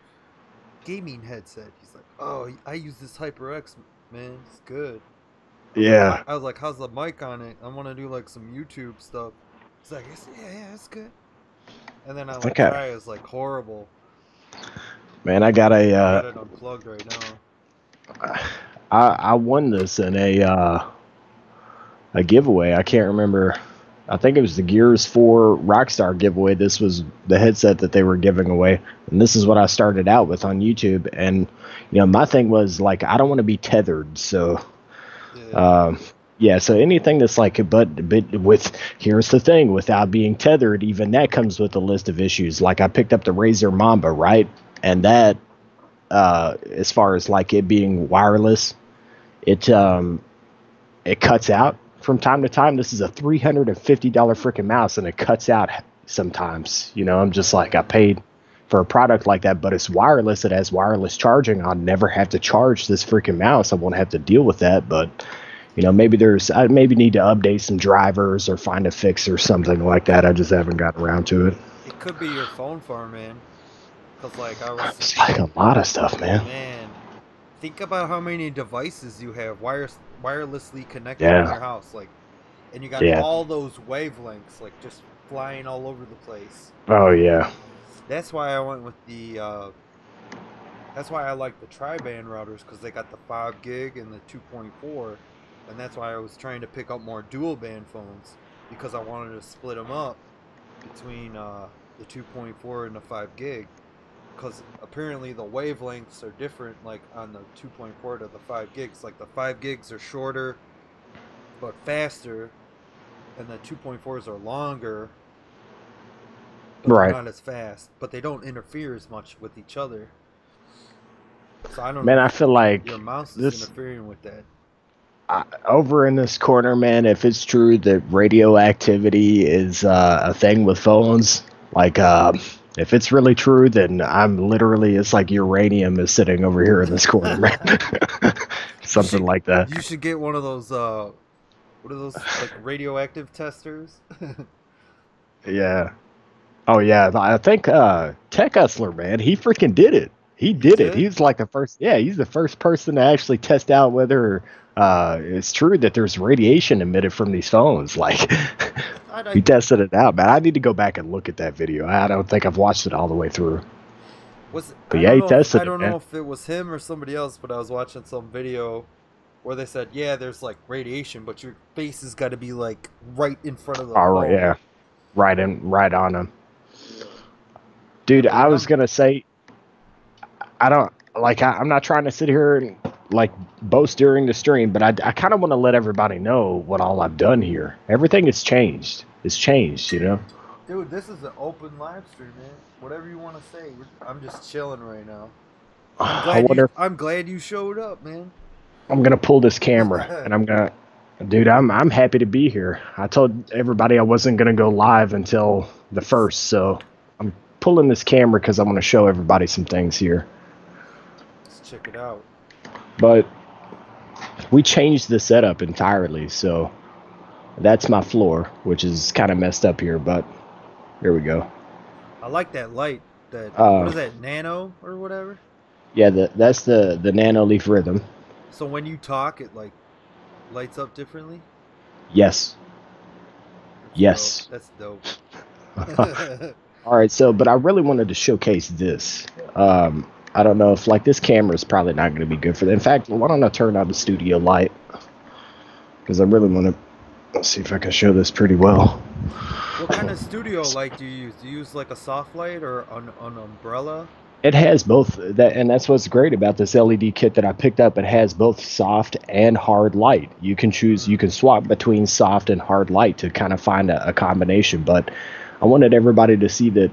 headset?" He's like, "Oh, I use this HyperX, man. It's good." yeah. I was like, "How's the mic on it? I want to do like some YouTube stuff." He's like, yeah, it's good." And then I I like think I, try it. It's like horrible. man, I got I got it unplugged right now. I won this in a giveaway. I can't remember. I think it was the Gears 4 Rockstar giveaway. This was the headset that they were giving away. And this is what I started out with on YouTube. And, my thing was like, I don't want to be tethered. So, Yeah. um, yeah, so anything that's like, but with, here's the thing, without being tethered, even that comes with a list of issues. Like I picked up the Razer Mamba, right? And that, as far as like it being wireless, it, it cuts out from time to time. This is a $350 freaking mouse, and it cuts out sometimes. I'm just like, I Yeah. paid for a product like that, but it's wireless. It has wireless charging. I'll never have to charge this freaking mouse. I won't have to deal with that. But maybe I maybe need to update some drivers or find a fix or something like that. I just haven't gotten around to it. It could be your phone farm, man. Cause like I was, It's like a lot of stuff, man. man. Think about how many devices you have wirelessly connected in Yeah, your house, like, and you got yeah. all those wavelengths like just flying all over the place. Oh yeah, That's why I went with the. That's why I like the tri-band routers because they got the 5 gig and the 2.4, and that's why I was trying to pick up more dual band phones because I wanted to split them up between the 2.4 and the 5 gig because apparently the wavelengths are different like on the 2.4 to the 5 gigs, like the 5 gigs are shorter but faster and the 2.4s are longer but they're right, not as fast, but they don't interfere as much with each other. So I don't man. know I if feel your like mouse is this interfering with that. over in this corner, man, if it's true that radioactivity is a thing with phones, like if it's really true, then I'm literally, it's like uranium is sitting over here in this corner, man. you Something should like that. you should get one of those what are those like radioactive testers? Yeah. Oh yeah. I think Tech Hustler, man, he freaking did it. He He did it. did? He's like the first. Yeah, he's the first person to actually test out whether it's true that there's radiation emitted from these phones. Like I thought he I tested it out, man. I need to go back and look at that video. I don't think I've watched it all the way through. was But yeah, he tested I it, don't know man. if it was him or somebody else, but I was watching some video where they said, "Yeah, there's like radiation, but your face has got to be like right in front of the All right, phone." yeah, right on him, Yeah. Yeah, dude. but I when was I'm gonna say I don't like. I'm not trying to sit here and like boast during the stream, but I kind of want to let everybody know what all I've done here. Everything has changed. it's changed, you know. Dude, this is an open live stream, man. Whatever you want to say. I'm just chilling right now. I wonder if I'm glad you showed up, man. I'm gonna pull this camera and I'm gonna, dude. I'm happy to be here. I told everybody I wasn't gonna go live until the first, so I'm pulling this camera because I want to show everybody some things here. Let's check it out. But we changed the setup entirely, so that's my floor, which is kind of messed up here, but here we go. I like that light. What is that, nano or whatever? Yeah, that's the nano leaf rhythm. So when you talk, it like lights up differently. Yes. Yes. That's dope. All right, so but I really wanted to showcase this. I don't know if like this camera is probably not going to be good for that. In fact, why don't I turn on the studio light? Because I really want to. Let's see if I can show this pretty well. What kind of studio light do you use? Do you use like a soft light or an umbrella? It has both, that, and that's what's great about this LED kit that I picked up. It has both soft and hard light. You can choose, you can swap between soft and hard light to kind of find a combination. But I wanted everybody to see that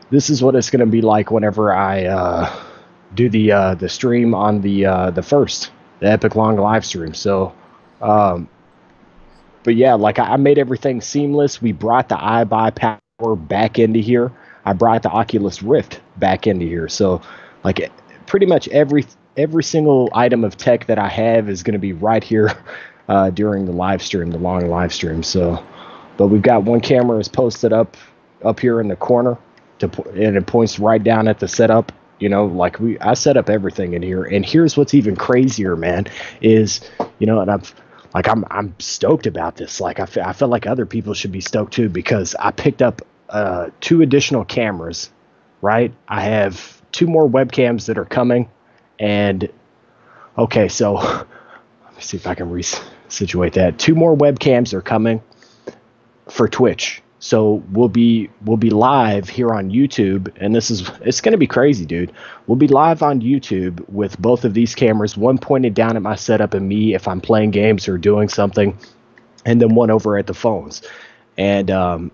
this is what it's going to be like whenever I do the stream on the first, the Epic Long live stream. So, but yeah, like I made everything seamless. We brought the iBuy power back into here. I brought the Oculus Rift back into here. So like pretty much every single item of tech that I have is going to be right here during the live stream, the long live stream. So, but we've got one camera is posted up here in the corner and it points right down at the setup. You know, like I set up everything in here. And here's what's even crazier, man, is, you know, and I'm stoked about this. Like I feel like other people should be stoked too, because I picked up 2 additional cameras, right? I have 2 more webcams that are coming, and okay, so let me see if I can resituate that. 2 more webcams are coming for Twitch, so we'll be live here on YouTube, and it's going to be crazy, dude. We'll be live on YouTube with both of these cameras, one pointed down at my setup and me if I'm playing games or doing something, and then one over at the phones, and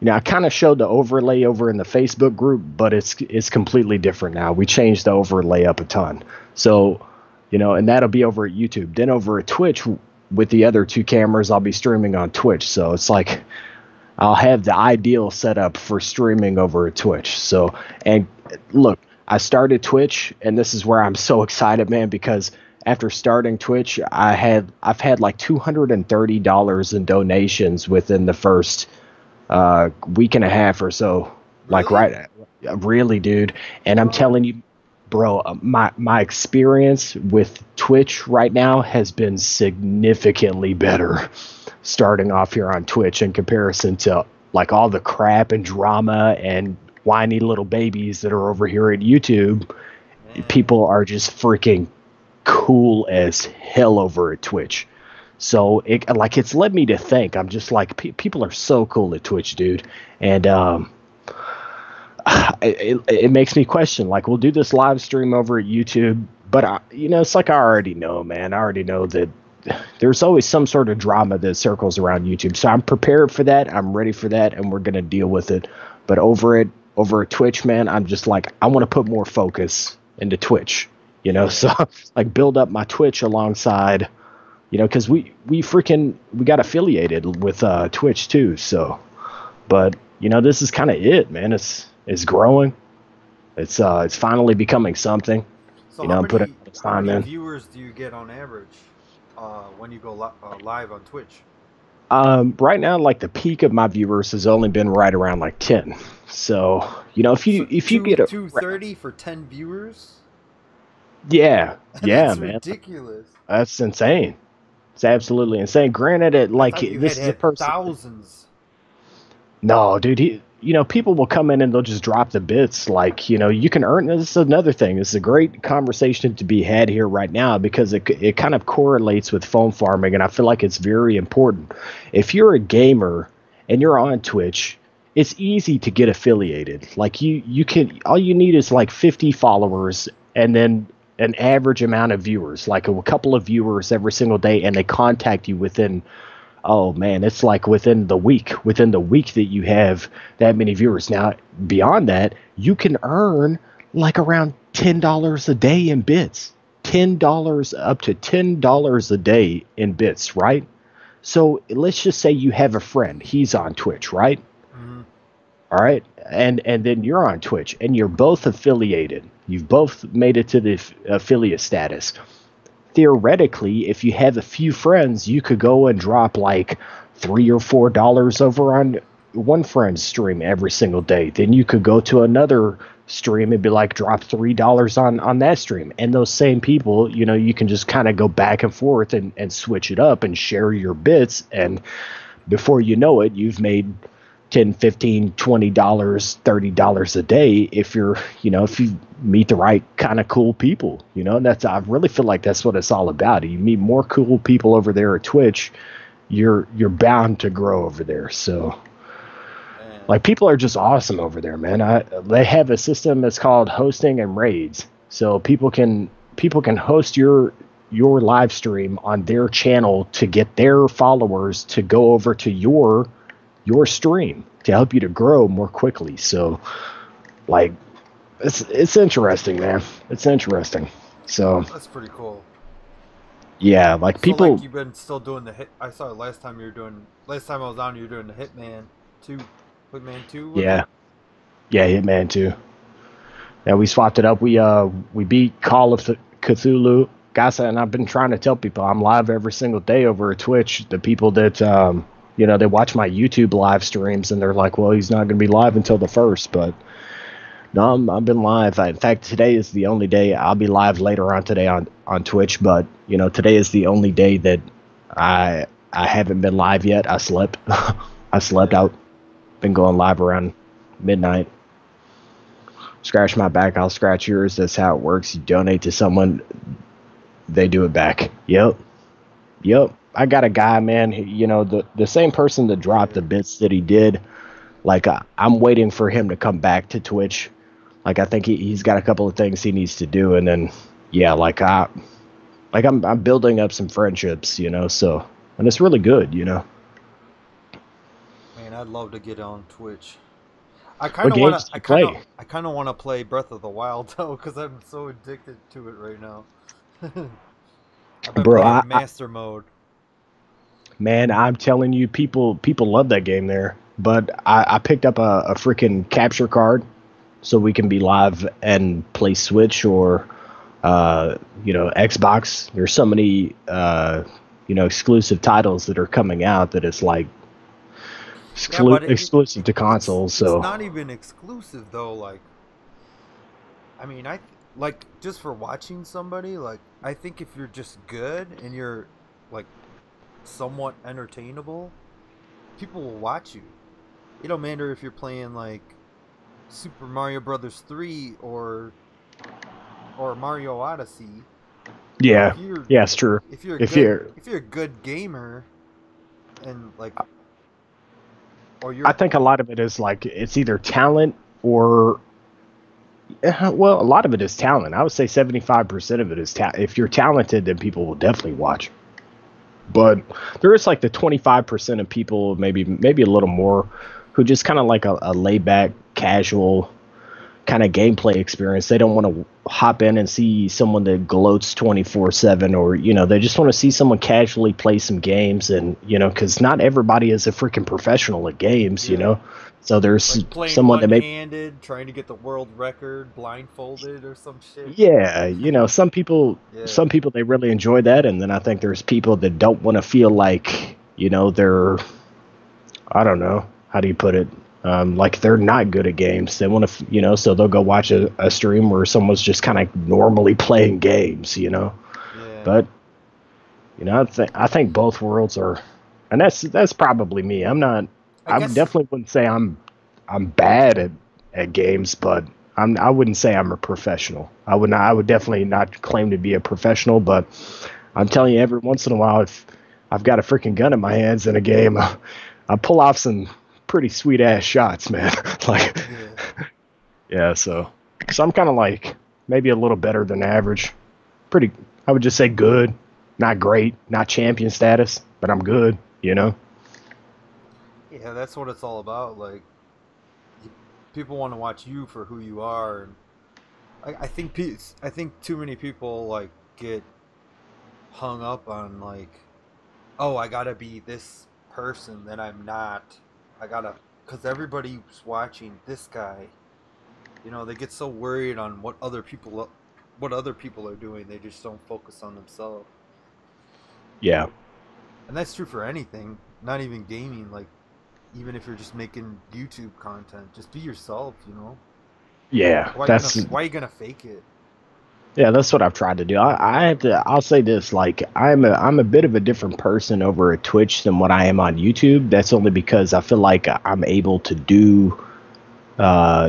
you know, I kind of showed the overlay over in the Facebook group, but it's completely different now. We changed the overlay up a ton. So, you know, and that'll be over at YouTube. Then over at Twitch with the other 2 cameras, I'll be streaming on Twitch. So it's like I'll have the ideal setup for streaming over at Twitch. So, and look, I started Twitch, and this is where I'm so excited, man, because after starting Twitch, I've had like $230 in donations within the first week and a half or so. Like, right, really, dude. And I'm telling you, bro, my experience with Twitch right now has been significantly better starting off here on Twitch in comparison to like all the crap and drama and whiny little babies that are over here at YouTube. Man. People are just freaking cool as hell over at Twitch. So it's led me to think. I'm just like, people are so cool at Twitch, dude. And it makes me question, like, we'll do this live stream over at YouTube, but you know, it's like I already know, man. I already know that there's always some sort of drama that circles around YouTube. So I'm prepared for that. I'm ready for that, and we're gonna deal with it. But over at Twitch, man, I'm just like, I want to put more focus into Twitch. You know, so like build up my Twitch alongside. You know, because we got affiliated with Twitch too. So, but you know, this is kind of it, man. It's growing. It's finally becoming something. So you know, how many viewers do you get on average when you go live on Twitch? Right now, like the peak of my viewers has only been right around like 10. So, you know, if you get a 230 for 10 viewers. Yeah, That's man. Ridiculous. That's insane. It's absolutely insane. Granted, this is a person. Thousands. No, dude. You know, people will come in and they'll just drop the bits. Like, you know, you can earn. This is another thing. This is a great conversation to be had here right now, because it kind of correlates with phone farming, and I feel like it's very important. If you're a gamer and you're on Twitch, it's easy to get affiliated. Like you can. All you need is like 50 followers, and then an average amount of viewers, like a couple of viewers every single day, and they contact you within Oh man, it's like within the week that you have that many viewers. Now, beyond that, you can earn like around $10 a day in bits. $10 up to $10 a day in bits, right? So let's just say you have a friend. He's on Twitch, right? Hmm. All right. And then you're on Twitch and you're both affiliated. You've both made it to the affiliate status. Theoretically, if you have a few friends, you could go and drop like $3 or $4 over on one friend's stream every single day. Then you could go to another stream and be like, drop $3 on that stream. And those same people, you know, you can just kind of go back and forth and switch it up and share your bits. And before you know it, you've made 10, 15, $20, $30 a day if you're, you know, if you meet the right kind of cool people, you know. And that's, I really feel like that's what it's all about. You meet more cool people over there at Twitch, you're bound to grow over there. So Man. like people are just awesome over there, man. They have a system that's called hosting and raids. So people can host your live stream on their channel to get their followers to go over to your stream to help you to grow more quickly. So like it's interesting, man. It's interesting. So That's pretty cool. yeah, like So like people, you've been still doing the hit. I saw last time I was on, you were doing the Hitman 2. Hitman 2 was yeah, it? yeah, Hitman too. Yeah, we swapped it up. We beat Call of Cthulhu. Guys, and I've been trying to tell people I'm live every single day over at Twitch. The people that you know, they watch my YouTube live streams and they're like, "Well, he's not going to be live until the first." But no, I've been live. In fact, today is the only day I'll be live later on today on Twitch. But you know, today is the only day that I haven't been live yet. I slept. I slept Yeah. out. Been going live around midnight. Scratch my back, I'll scratch yours. That's how it works. You donate to someone, they do it back. Yep. Yep. I got a guy, man. You know, the same person that dropped the Yeah. bits that he did. Like, I'm waiting for him to come back to Twitch. Like, I think he's got a couple of things he needs to do, and then yeah, I'm building up some friendships, you know. So, and it's really good, you know. Man, I'd love to get on Twitch. I kind What of wanna. games do you play, I kind of wanna play Breath of the Wild though, because I'm so addicted to it right now. I've been bro? playing Master Mode. Man, I'm telling you, people love that game there. But I picked up a freaking capture card so we can be live and play Switch or you know, Xbox. There's so many you know, exclusive titles that are coming out that it's like Yeah, but exclusive to consoles. it's So not even exclusive though. Like, I mean, I like just for watching somebody. Like, I think if you're just good and you're like somewhat entertainable, people will watch you. It don't matter if you're playing like Super Mario Brothers 3 or Mario Odyssey. yeah, If you're yeah, it's true. if you're a If good you're, if you're a good gamer and like or I you're think a lot of it is like it's either talent or well, a lot of it is talent. I would say 75% of it is if you're talented, then people will definitely watch. But there is like the 25% of people, maybe a little more, who just kind of like a laid back, casual kind of gameplay experience. They don't want to hop in and see someone that gloats 24/7, or you know, they just want to see someone casually play some games. And you know, because not everybody is a freaking professional at games, you yeah, know. So there's like playing someone that may, one-handed, trying to get the world record blindfolded or some shit. yeah, you know, Yeah, some people they really enjoy that, and then I think there's people that don't want to feel like, you know, they're, I don't know, how do you put it? Like they're not good at games. They want to, you know, so they'll go watch a stream where someone's just kind of normally playing games, you know. yeah. But you know, I think both worlds are, and that's probably me. I'm not. I I guess definitely wouldn't say I'm bad at games, but I wouldn't say I'm a professional. I would definitely not claim to be a professional, but I'm telling you, every once in a while, if I've got a freaking gun in my hands in a game, I pull off some pretty sweet ass shots, man. Like, yeah. yeah, so I'm kind of like maybe a little better than average. Pretty, I would just say good, not great, not champion status, but I'm good. you know? Yeah, that's what it's all about. Like, people want to watch you for who you are, and I think too many people like get hung up on like, oh, I gotta be this person that I'm not. I gotta, because everybody's watching this guy. You know, they get so worried on what other people are doing. They just don't focus on themselves. Yeah. And that's true for anything, not even gaming. Like, even if you're just making YouTube content, just be yourself. You know, Yeah. why are you gonna fake it? That's what I've tried to do. I have to. I'll say this: like, I'm a bit of a different person over at Twitch than what I am on YouTube. That's only because I feel like I'm able to do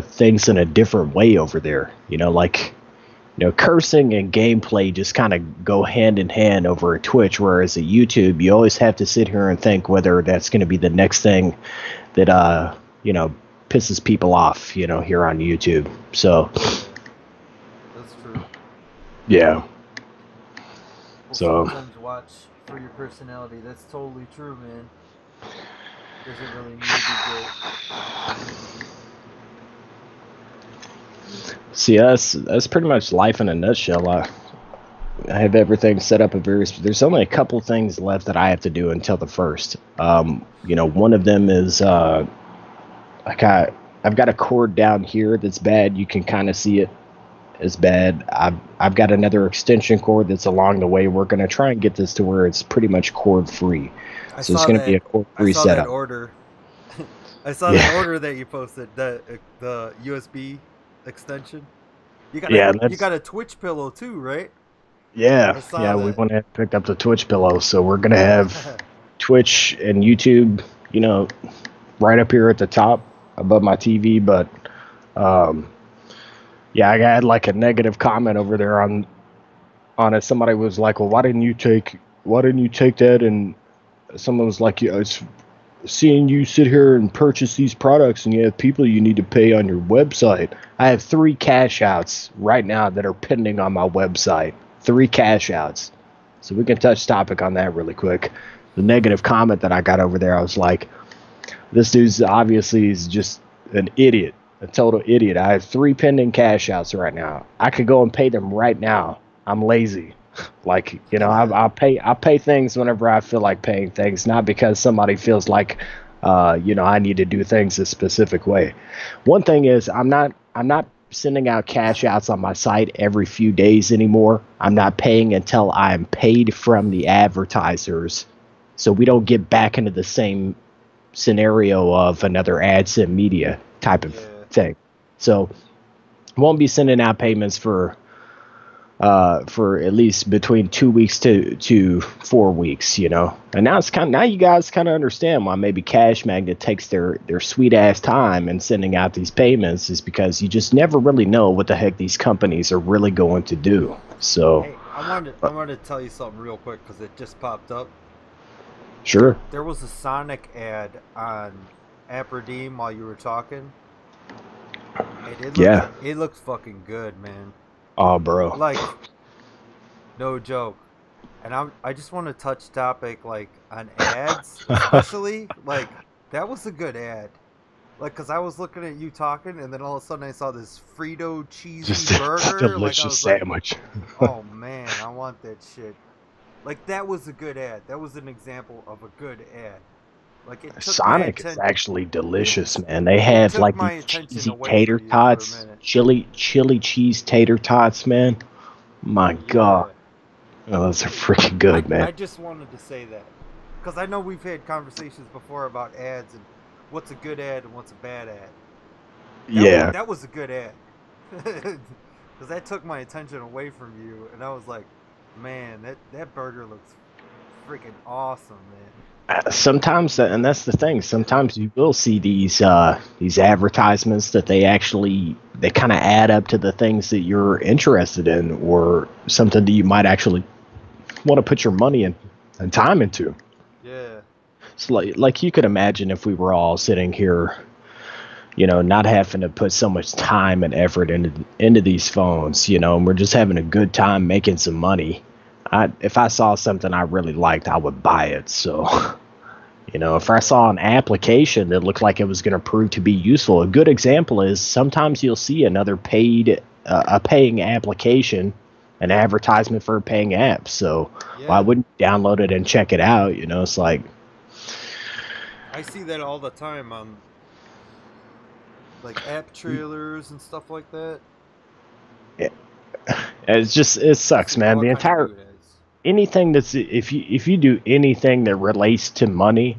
things in a different way over there. Like, cursing and gameplay just kind of go hand in hand over at Twitch, whereas at YouTube, you always have to sit here and think whether that's going to be the next thing that pisses people off. Here on YouTube. So Yeah, that's true. yeah. Well, So sometimes watch for your personality. That's totally true, man. Doesn't really need to be good. see, that's pretty much life in a nutshell. I have everything set up. There's only a couple things left that I have to do until the first. One of them is I got I've got a cord down here that's bad. You can kind of see it as bad. I've got another extension cord that's along the way. We're gonna try and get this to where it's pretty much cord free. I So it's saw gonna be that. a cord I free saw that setup. order. I saw that Yeah, order that you posted. The USB extension. yeah, You that's got a Twitch pillow too, right? yeah, I saw yeah. We that. went and picked up the Twitch pillow, so we're gonna have Twitch and YouTube, right up here at the top above my TV. But um, yeah, I had like a negative comment over there on it. Somebody was like, "Well, why didn't you take that?" And someone was like, "Yeah, it's seeing you sit here and purchase these products, and you have people you need to pay on your website." I have 3 cash outs right now that are pending on my website. 3 cash outs. So we can touch topic on that really quick. The negative comment that I got over there, I was like, this dude's obviously is just an idiot, a total idiot. I have 3 pending cash outs right now. I could go and pay them right now. I'm lazy. Like, I'll pay things whenever I feel like paying things, not because somebody feels like I need to do things a specific way. One thing is I'm not sending out cash outs on my site every few days anymore. I'm not paying until I'm paid from the advertisers, so we don't get back into the same scenario of another AdSense media type of Yeah. thing. So won't be sending out payments for at least between 2 weeks to 4 weeks, And now you guys kind of understand why maybe Cash Magnet takes their sweet ass time in sending out these payments, is because you just never really know what the heck these companies are really going to do. So Hey, I wanted to tell you something real quick because it just popped up. sure. There was a Sonic ad on Aberdeen while you were talking, and Yeah. it looks fucking good, man. Oh, bro. Like, no joke. And I just want to touch topic like on ads, especially like that was a good ad. Like, cause I was looking at you talking, and then all of a sudden I saw this Frito cheesy Just a burger. Like, I delicious was like, sandwich. oh man, I want that shit. Like, that was a good ad. That was an example of a good ad. Like, it took my Sonic is attention. actually It delicious, man. They it have took like my these attention cheesy away tater from you for a tots, minute. chili cheese tater tots, man. My God, Yeah. oh, those are freaking good, man. I just wanted to say that because I know we've had conversations before about ads and what's a good ad and what's a bad ad. Yeah, That was a good ad because that took my attention away from you, and I was like, man, that burger looks freaking awesome, man. sometimes, and that's the thing. Sometimes you will see these advertisements that they kind of add up to the things that you're interested in, or something that you might actually want to put your money and time into. Yeah, So like you could imagine if we were all sitting here, not having to put so much time and effort into these phones, and we're just having a good time making some money. If I saw something I really liked, I would buy it. So If I saw an application that looked like it was going to prove to be useful, a good example is sometimes you'll see another a paying application, an advertisement for a paying app. So why Yeah, wouldn't you download it and check it out? It's like, I see that all the time on like app trailers and stuff like that. it, it I sucks, see man. all The kind of entire weird ads. anything that's if you do anything that relates to money,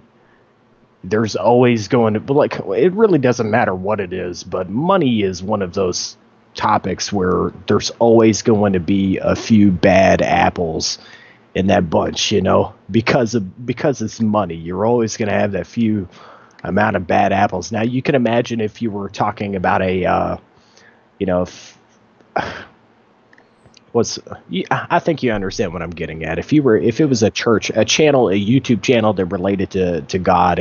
there's always going to, but like, it really doesn't matter what it is, but money is one of those topics where there's always going to be a few bad apples in that bunch, because it's money. You're always going to have that few amount of bad apples. Now you can imagine if you were talking about you know if, what's I think you understand what I'm getting at. If it Yeah, was a channel, a YouTube channel that related to God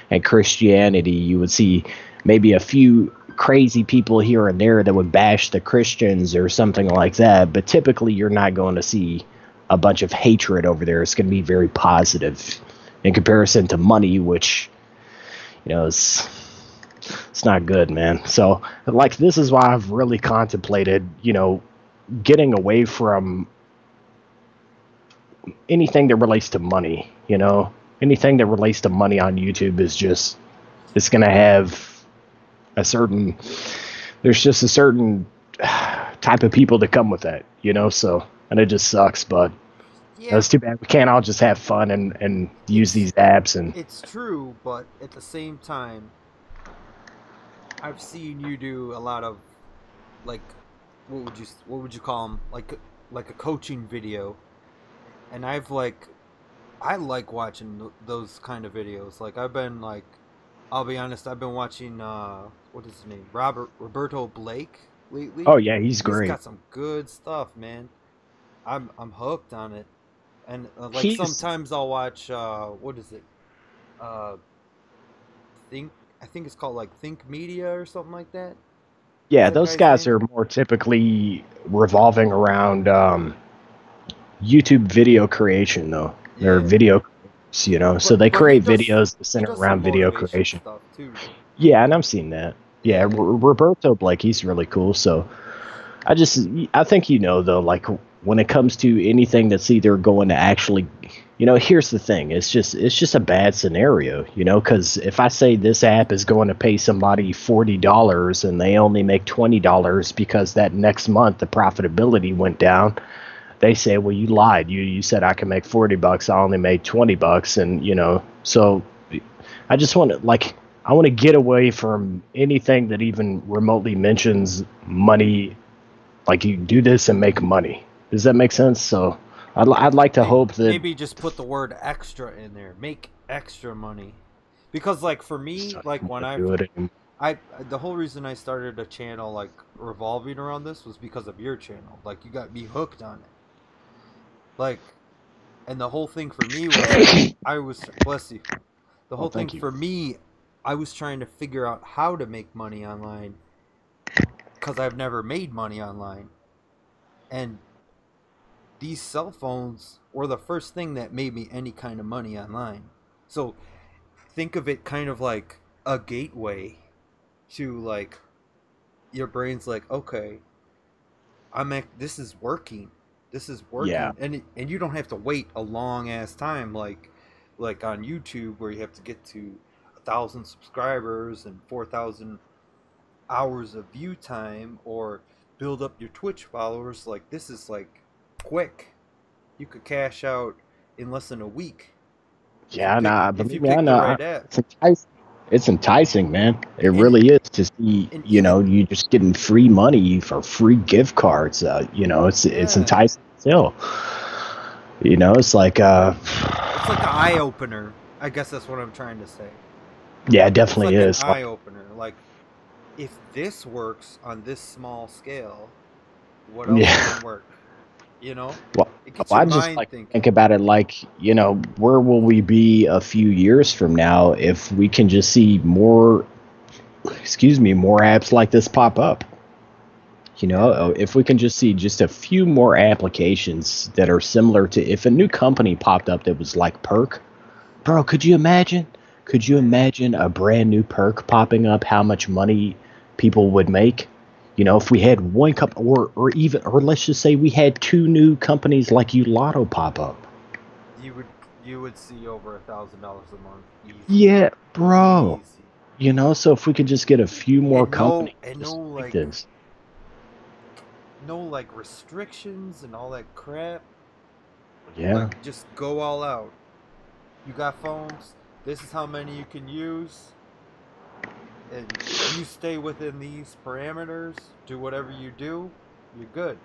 and Christianity, you would see maybe a few crazy people here and there that would bash the Christians or something like that. But typically, you're not going to see a bunch of hatred over there. It's going to be very positive in comparison to money, which is it's not good, man. So like this is why I've really contemplated, getting away from anything that relates to money. Anything that relates to money on YouTube is just it's gonna have a certain there's just a certain type of people that come with that. So and it just sucks, but yeah. it's too bad we can't all just have fun and use It's these apps and it's true, but at the same time, I've seen you do a lot of like what would you call them, like a coaching video, and I like watching those kind of videos. Like I've been like, I'll be honest, I've been watching what is his name, Roberto Blake lately. oh yeah, he's He's great. got some good stuff, man. I'm hooked on it, and like He's sometimes I'll watch what is it, uh think I think it's called like Think Media or something like that. What's Yeah, that those guy's guys name? are more typically revolving around YouTube video creation, though. They're Yeah, video creators, so they but he create does videos that he center does some around video motivation creation. stuff too. Yeah, and I've seen that. Yeah, Yeah, Roberto Blake, he's really cool. So I think though, like when it comes to anything that's either going to actually, here's the thing. It's just a bad scenario, because if I say this app is going to pay somebody $40 and they only make $20 because that next month the profitability went down, they say, well, you lied. You said I can make $40. I only made $20, and so I just want to I want to get away from anything that even remotely mentions money. Like you do this and make money. Does that make sense? So I'd like to maybe hope that maybe just put the word extra in there. Make extra money, because like for me, I like don't when want to do it anymore. I the whole reason I started a channel like revolving around this was because of your channel. Like you got me hooked on it. Like, and the whole thing for me was I was bless you. The Oh, whole thing thank you. for me, I was trying to figure out how to make money online because I've never made money online. And these cell phones were the first thing that made me any kind of money online. So think of it kind of like a gateway to like your brain's like, okay, this is working. This is Yeah, working. And you don't have to wait a long ass time like on YouTube where you have to get to 1,000 subscribers and 4,000 hours of view time or build up your Twitch followers. Like this is like quick. You could cash out in less than a week yeah, nah, if you believe me, I pick the know. right app. It's enticing. It's enticing, man. It And really is to see, and even you just getting free money for free gift cards. It's yeah, enticing still. It's like, it's like an eye opener. I guess that's what I'm trying to say. yeah, it It's definitely like an is. eye opener. Like if this works on this small scale, what else Yeah. can work? You know? Well, It gets your I just mind like think thinking. about it like, where will we be a few years from now if we can just see more, excuse me, more apps like this pop up? Yeah. If we can just see just a few more applications that are similar to if a new company popped up that was like Perk, bro, could you imagine? Could you imagine a brand new perk popping up? How much money people would make? You know, if we had one or let's just say we had two new companies like Lotto pop up. You would you would see over $1,000 a month, easy, Yeah, bro. easy, You know, so if we could just get a few more and companies no just like like this. restrictions and all that crap. Yeah. Like, just go all out. You got phones. This is how many you can use, and you stay within these parameters. Do whatever you do, you're good.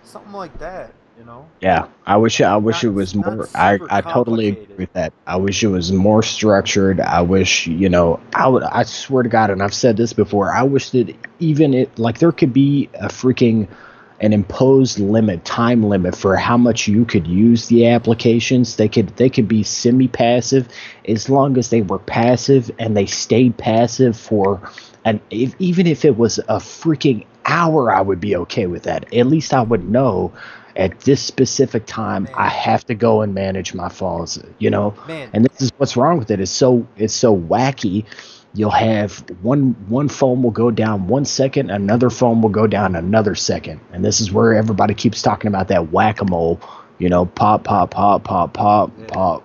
Something like that. Yeah, I wish it was Not more. I super I totally agree complicated. with that. I wish it was more structured. I wish, I swear to God, and I've said this before, I wish that even it like there could be a freaking an imposed time limit for how much you could use the applications. They could be semi-passive as long as they were passive and they stayed passive for even if it was a freaking hour, I would be okay with that. At least I would know at this specific time I Man, have to go and manage my falls. man, And this is what's wrong with it. It's so wacky. You'll have one phone will go down 1 second, another phone will go down another second. And this is where everybody keeps talking about that whack-a-mole, pop, pop, pop, pop, pop, yeah, pop.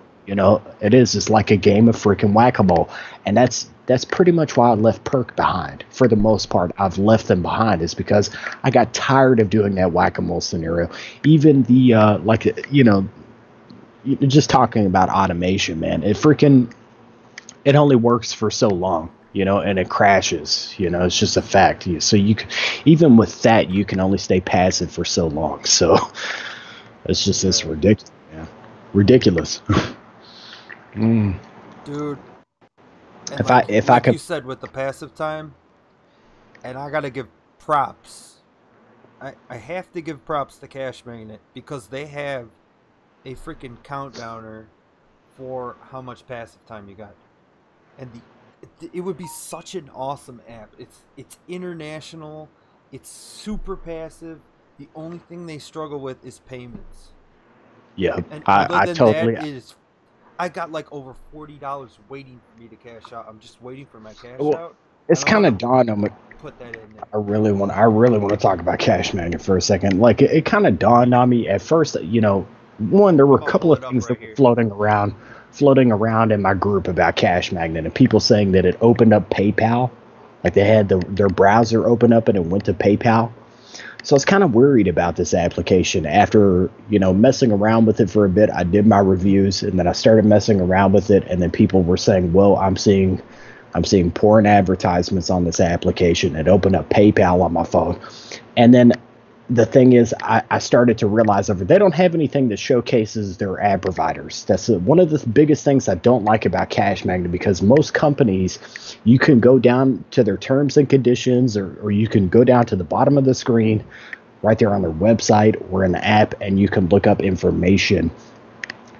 It is. It's like a game of freaking whack-a-mole. And that's pretty much why I left Perk behind. For the most part, I've left them behind is because I got tired of doing that whack-a-mole scenario. Even the just talking about automation, man. It only works for so long, and it crashes. It's just a fact. So you can, even with that, you can only stay passive for so long. So it's yeah, ridiculous, man. Ridiculous. Mm. dude. And If I like could. you said with the passive time, and I gotta give props. I have to give props to Cash Magnet because they have a freaking countdowner for how much passive time you got. And it would be such an awesome app. It's international. It's super passive. The only thing they struggle with is payments. Yeah, And other I than that, totally. I got like over $40 waiting for me to cash out. I'm just waiting for my cash Well, out, it's and I'm kind gonna of dawned on me. put that in there. I really want to talk about Cash Magnet for a second. Like it kind of dawned on me at first. One, there were a I'll couple pull of it up things right that were here. floating around in my group about Cash Magnet, and people saying that it opened up PayPal, like they had their browser open up and it went to PayPal. So I was kind of worried about this application after, messing around with it for a bit. I did my reviews and then I started messing around with it. And then people were saying, well, I'm seeing porn advertisements on this application. It opened up PayPal on my phone. And then the thing is, I started to realize over they don't have anything that showcases their ad providers. That's one of the biggest things I don't like about Cash Magnet because most companies, you can go down to their terms and conditions or you can go down to the bottom of the screen right there on their website or in the app and you can look up information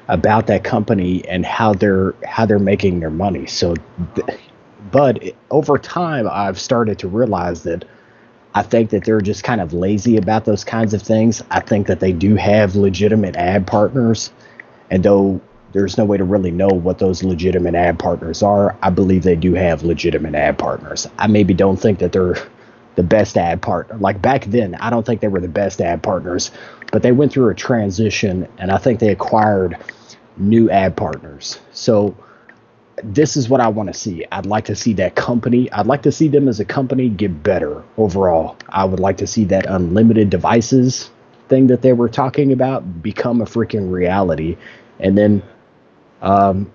about that company and how they're making their money. Uh-huh. But over time, I've started to realize that I think that they're just kind of lazy about those kinds of things. I think that they do have legitimate ad partners, and though there's no way to really know what those legitimate ad partners are, I believe they do have legitimate ad partners. I maybe don't think that they're the best ad partner. Like back then, I don't think they were the best ad partners, but they went through a transition, and I think they acquired new ad partners. So this is what I want to see. I'd like to see that company. I'd like to see them as a company get better overall. I would like to see that unlimited devices thing that they were talking about become a freaking reality. And then, Yeah, um,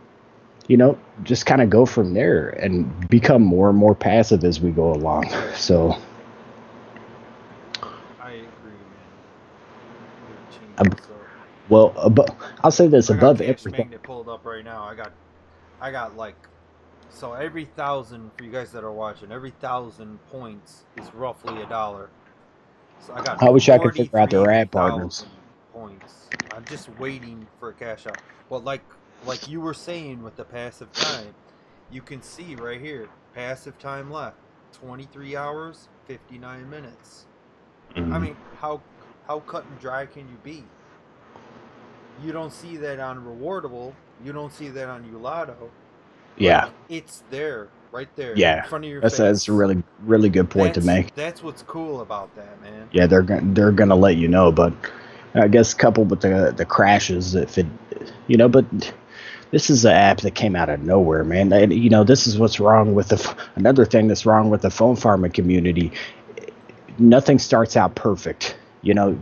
just kind of go from there and become more and more passive as we go along. So, I agree, man. They're um, changing so. well, I'll say this I got above Cash everything. Magnet pulled up right now. I got like, so every thousand for you guys that are watching, every 1,000 points is roughly $1. So I got I wish I could figure out their forty-three ad partners. thousand points. I'm just waiting for a cash out. Well, like you were saying with the passive time, you can see right here, passive time left, 23 hours, 59 minutes. I Mhm. mean, how cut and dry can you be? You don't see that on rewardable. You don't see that on Ulado. Yeah, it's there, right there, in yeah. front of your That's a face. really really good point to make. That's what's cool about that, man. Yeah, they're gonna let you know, but I guess coupled with the crashes, if it, but this is an app that came out of nowhere, man. And, this is what's wrong with another thing that's wrong with the phone farming community. Nothing starts out perfect. Yeah.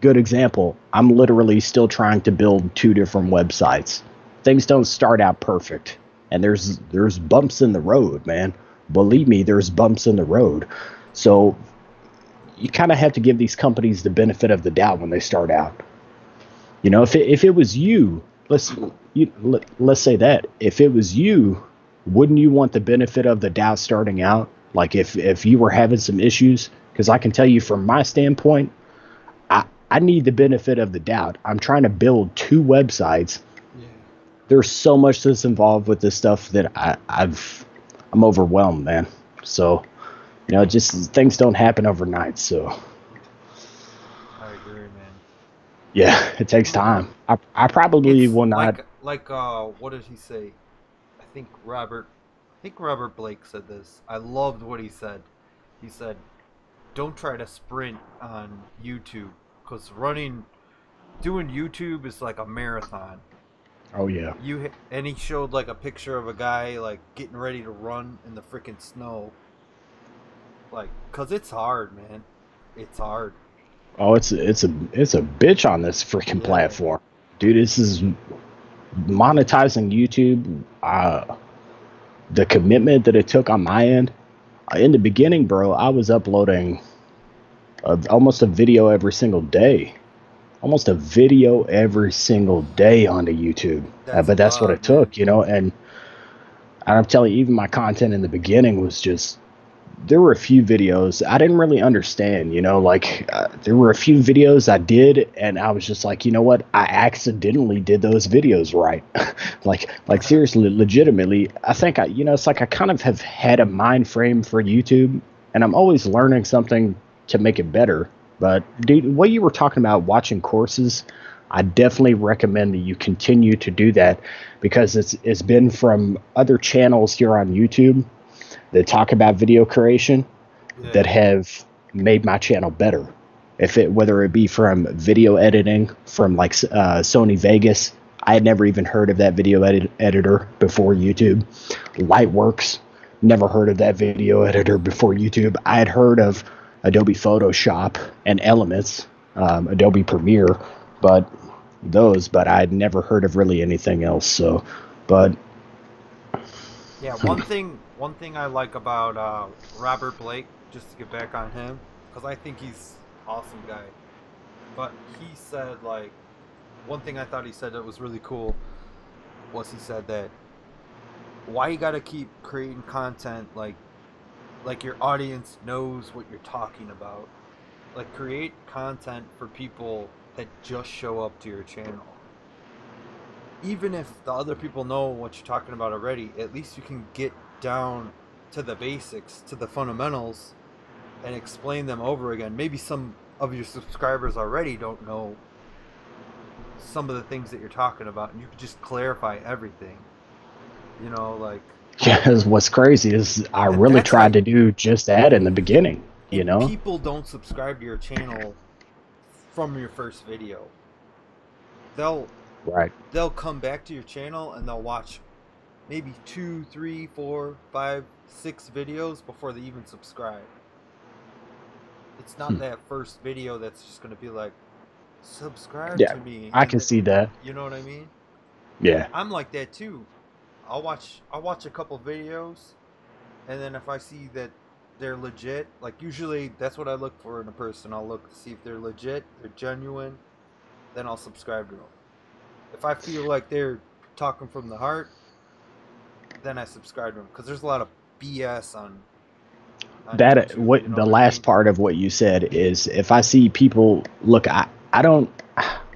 Good example. I'm literally still trying to build 2 different websites. Things don't start out perfect, and there's bumps in the road, man. Believe me, there's bumps in the road. So you kind of have to give these companies the benefit of the doubt when they start out. If it was you, let's say that if it was you, wouldn't you want the benefit of the doubt starting out? Like if you were having some issues, because I can tell you from my standpoint, I need the benefit of the doubt. I'm trying to build 2 websites. Yeah. There's so much that's involved with this stuff that I'm overwhelmed, man. So just things don't happen overnight. So I agree, man. yeah, it takes time. I probably It's will not. what did he say? I think Robert Blake said this. I loved what he said. He said, "Don't try to sprint on YouTube, because doing YouTube is like a marathon." Oh yeah. And he showed like a picture of a guy like getting ready to run in the freaking snow, like, cause it's hard, man. It's hard. Oh, it's a bitch on this freaking Yeah. platform, dude. This is monetizing YouTube. The commitment that it took on my end. In the beginning, bro, I was uploading almost a video every single day. Almost a video every single day onto YouTube. That's a But that's what lot, it man. took, and I'm telling you, even my content in the beginning was just, there were a few videos I didn't really understand, there were a few videos I did, and I was just like, you know what? I accidentally did those videos right. like seriously, legitimately, I think it's like I kind of have had a mind frame for YouTube, and I'm always learning something to make it better. But dude, what you were talking about watching courses, I definitely recommend that you continue to do that, because it's been from other channels here on YouTube that talk about video creation that Yeah. have made my channel better. Whether it be from video editing, from like Sony Vegas, I had never even heard of that video editor before YouTube. Lightworks, never heard of that video editor before YouTube. I had heard of Adobe Photoshop and Elements, Adobe Premiere, but I had never heard of really anything else. So, but Yeah, one thing I like about Robert Blake, just to get back on him, because I think he's awesome guy. But he said, like, one thing I thought he said that was really cool was, he said that why you gotta keep creating content like your audience knows what you're talking about. Like, create content for people that just show up to your channel. Even if the other people know what you're talking about already, at least you can get down to the basics, to the fundamentals, and explain them over again. Maybe some of your subscribers already don't know some of the things that you're talking about, and you could just clarify everything. Like, yeah, what's crazy is I and really that's tried how. to do just that in the beginning, And people don't subscribe to your channel from your first video. They'll Right. they'll come back to your channel and they'll watch maybe 2, 3, 4, 5, 6 videos before they even subscribe. It's not that first video that's just going to be like, subscribe Yeah, to me, I and can see that. you know what I mean? Yeah. I'm like that too. I'll watch a couple videos, and then if I see that they're legit, like, usually that's what I look for in a person. I'll look to see if they're legit, they're genuine, then I'll subscribe to them. If I feel like they're talking from the heart, then I subscribe to them, because there's a lot of BS on That YouTube. what You know the what I last mean? part of what you said is, if I see people look, I don't,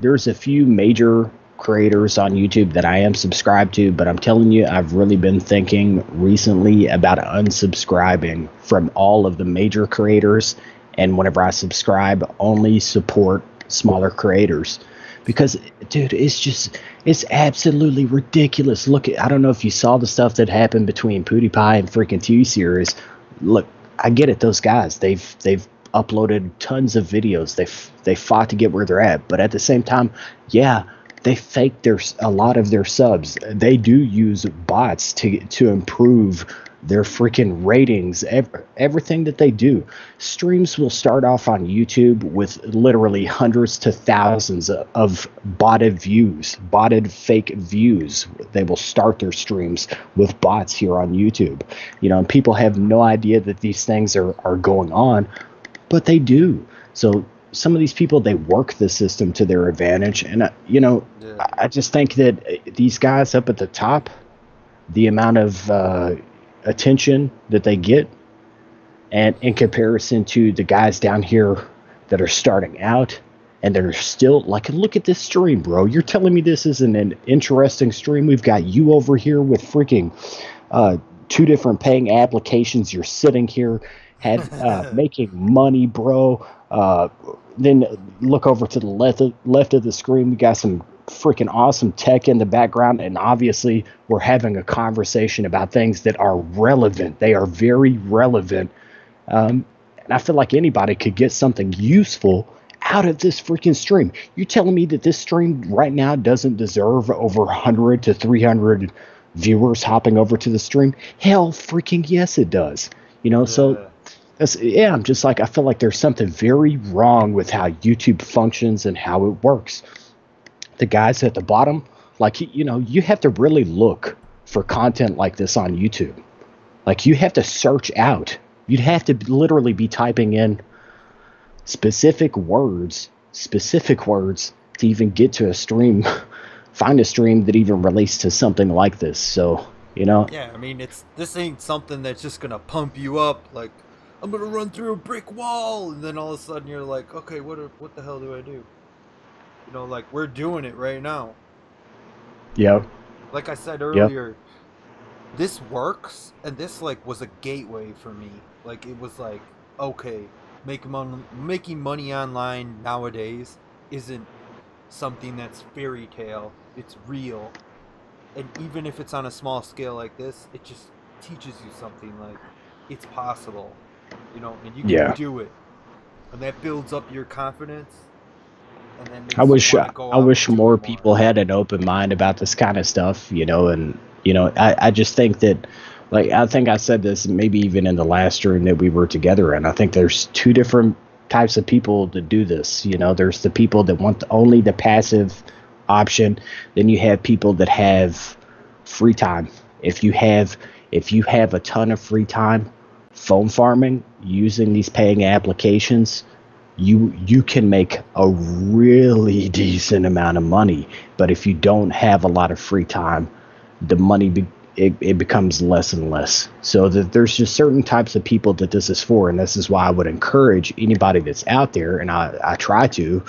there's a few major creators on YouTube that I am subscribed to, but I'm telling you, I've really been thinking recently about unsubscribing from all of the major creators, and whenever I subscribe, only support smaller creators, because dude, it's absolutely ridiculous. Look, I don't know if you saw the stuff that happened between PewDiePie and freaking T-Series. Look, I get it, those guys, they've uploaded tons of videos. They fought to get where they're at, but at the same time, yeah, they fake a lot of their subs. They do use bots to improve their freaking ratings, everything that they do. Streams will start off on YouTube with literally hundreds to thousands of botted views, botted fake views. They will start their streams with bots here on YouTube. And people have no idea that these things are going on, but they do. So some of these people, they work the system to their advantage. And, Yeah. I just think that these guys up at the top, the amount of attention that they get, and in comparison to the guys down here that are starting out and they're still like, look at this stream, bro. You're telling me this isn't an interesting stream? We've got you over here with freaking 2 different paying applications. You're sitting here making money, bro. Then look over to the left of the screen. We got some freaking awesome tech in the background, and obviously we're having a conversation about things that are relevant. They are very relevant, and I feel like anybody could get something useful out of this freaking stream. You're telling me that this stream right now doesn't deserve over 100 to 300 viewers hopping over to the stream? Hell freaking yes it does. So I'm just like, I feel like there's something very wrong with how YouTube functions and how it works. The guys at the bottom, like, you have to really look for content like this on YouTube. Like, you have to search out. You'd have to literally be typing in specific words to even get to a stream, find a stream that even relates to something like this. So, Yeah, I mean, this ain't something that's just gonna pump you up. Like, I'm gonna run through a brick wall, and then all of a sudden you're like, okay, what the hell do I do? Like, we're doing it right now. Yeah. Like I said earlier, this works, and this, like, was a gateway for me. Like, it was like, okay, making money online nowadays isn't something that's fairy tale. It's real. And even if it's on a small scale like this, it just teaches you something, like, it's possible. And you can do it. And that builds up your confidence. And then I wish more people had an open mind about this kind of stuff, and I just think that, like, I think I said this maybe even in the last stream that we were together in. I think there's 2 different types of people that do this. There's the people that want only the passive option. Then you have people that have free time. If you have a ton of free time, phone farming using these paying applications, you can make a really decent amount of money. But if you don't have a lot of free time, the money it becomes less and less. So that there's just certain types of people that this is for, and this is why I would encourage anybody that's out there, and I try to,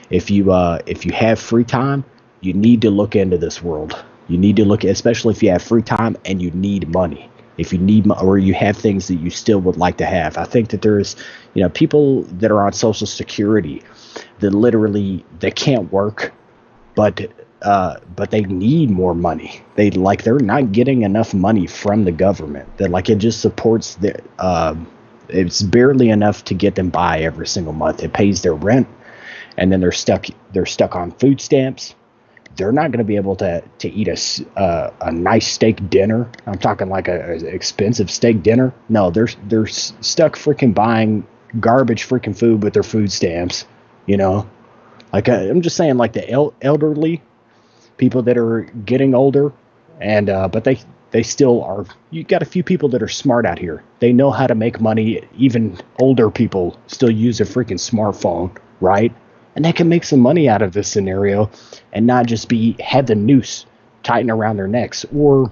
if you have free time, you need to look into this world. You need to look, especially if you have free time and you need money. If you need, or you have things that you still would like to have. I think that there's, people that are on Social Security that literally they can't work, but they need more money. They're not getting enough money from the government. That, like, it just supports their. It's barely enough to get them by every single month. It pays their rent, and then they're stuck on food stamps. They're not going to be able to eat a nice steak dinner. I'm talking like a expensive steak dinner. No, they're stuck freaking buying garbage freaking food with their food stamps. Like, I'm just saying, like, the elderly people that are getting older, and but they still are. You got a few people that are smart out here. They know how to make money. Even older people still use a freaking smartphone, right? And they can make some money out of this scenario and not just have the noose tighten around their necks. Or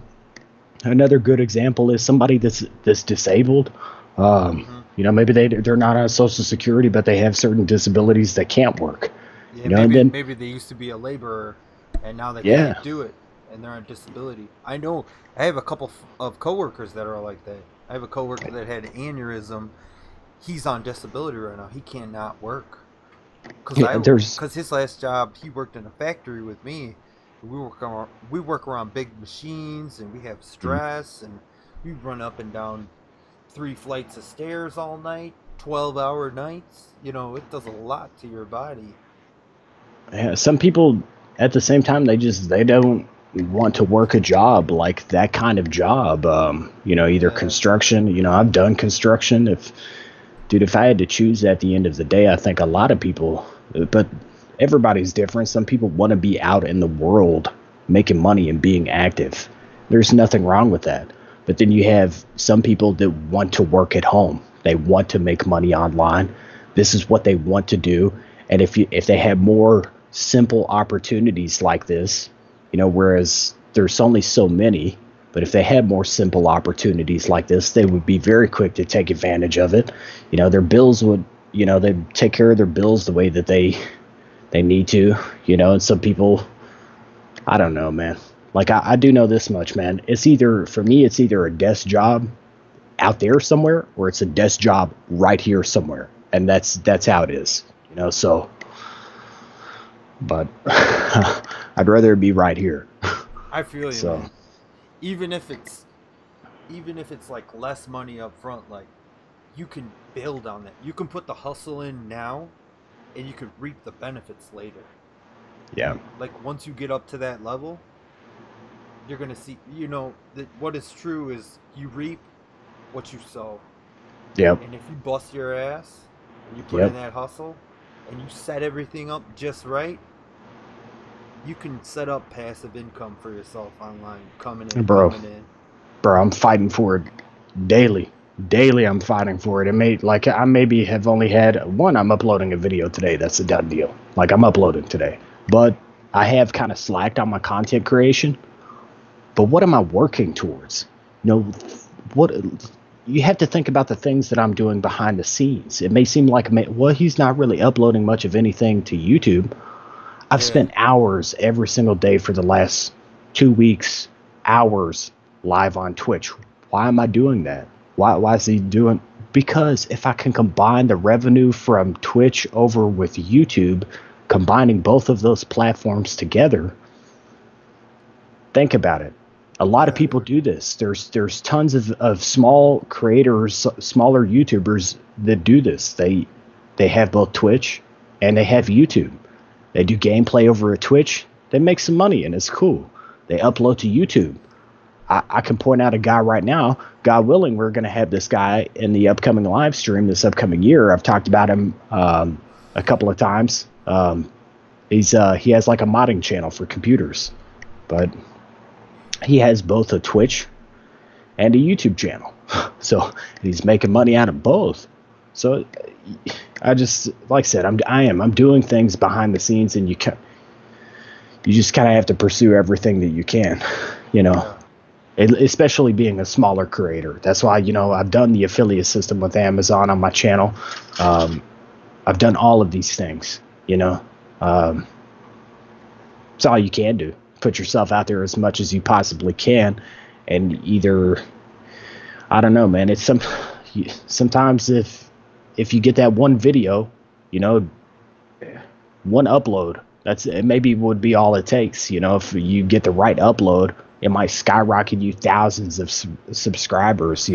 another good example is somebody that's disabled. Maybe they're not on Social Security, but they have certain disabilities that can't work. Yeah, maybe they used to be a laborer, and now they can't do it, and they're on disability. I know. I have a couple of coworkers that are like that. I have a coworker that had an aneurysm. He's on disability right now. He cannot work. Yeah, there's Cause his last job, he worked in a factory with me. We work around big machines, and we have mm, stress, and we run up and down 3 flights of stairs all night, 12-hour nights. You know, it does a lot to your body. yeah, some people at the same time they don't want to work a job like that kind of job. Either Yeah, construction. I've done construction. If I had to choose at the end of the day, I think a lot of people, but everybody's different. Some people want to be out in the world making money and being active. There's nothing wrong with that. But then you have some people that want to work at home. They want to make money online. This is what they want to do. And if they have more simple opportunities like this, whereas there's only so many, but if they had more simple opportunities like this, they would be very quick to take advantage of it. Their bills would, they'd take care of their bills the way that they need to, and some people, I don't know, man. Like I do know this much, man. For me, it's either a desk job out there somewhere or it's a desk job right here somewhere. And that's how it is, so, but I'd rather it be right here. I feel you, So, man. Even if it's even if it's like less money up front, like you can build on that. You can put the hustle in now, and you can reap the benefits later. yeah. Like once you get up to that level, you're gonna see. You know that what is true is you reap what you sow. Yep. And if you bust your ass and you put in Yep. that hustle and you set everything up just right, you can set up passive income for yourself online, coming in, Bro, coming in. I'm fighting for it daily. Daily, I'm fighting for it. I maybe have only had one. I'm uploading a video today. That's a done deal. Like I'm uploading today, but I have kind of slacked on my content creation. But what am I working towards? You know, what you have to think about the things that I'm doing behind the scenes. It may seem like, well, he's not really uploading much of anything to YouTube. I've Yeah, spent hours every single day for the last 2 weeks, hours live on Twitch. Why am I doing that? Why is he doing? Because if I can combine the revenue from Twitch over with YouTube, combining both of those platforms together, think about it. A lot of yeah, people do this. There's tons of small creators, smaller YouTubers that do this. They have both Twitch and they have YouTube. They do gameplay over at Twitch. They make some money and it's cool. They upload to YouTube. I can point out a guy right now. God willing, we're going to have this guy in the upcoming live stream this upcoming year. I've talked about him a couple of times. He has like a modding channel for computers, but he has both a Twitch and a YouTube channel. So he's making money out of both. So I just, like I said, I'm doing things behind the scenes, and you just kind of have to pursue everything that you can, you know. yeah. Especially being a smaller creator. That's why, I've done the affiliate system with Amazon on my channel. I've done all of these things, you know. Um, it's all you can do. Put yourself out there as much as you possibly can, and either, I don't know, man. Sometimes if you get that one video, you know, one upload, that's it. Maybe would be all it takes. If you get the right upload, it might skyrocket you thousands of subscribers.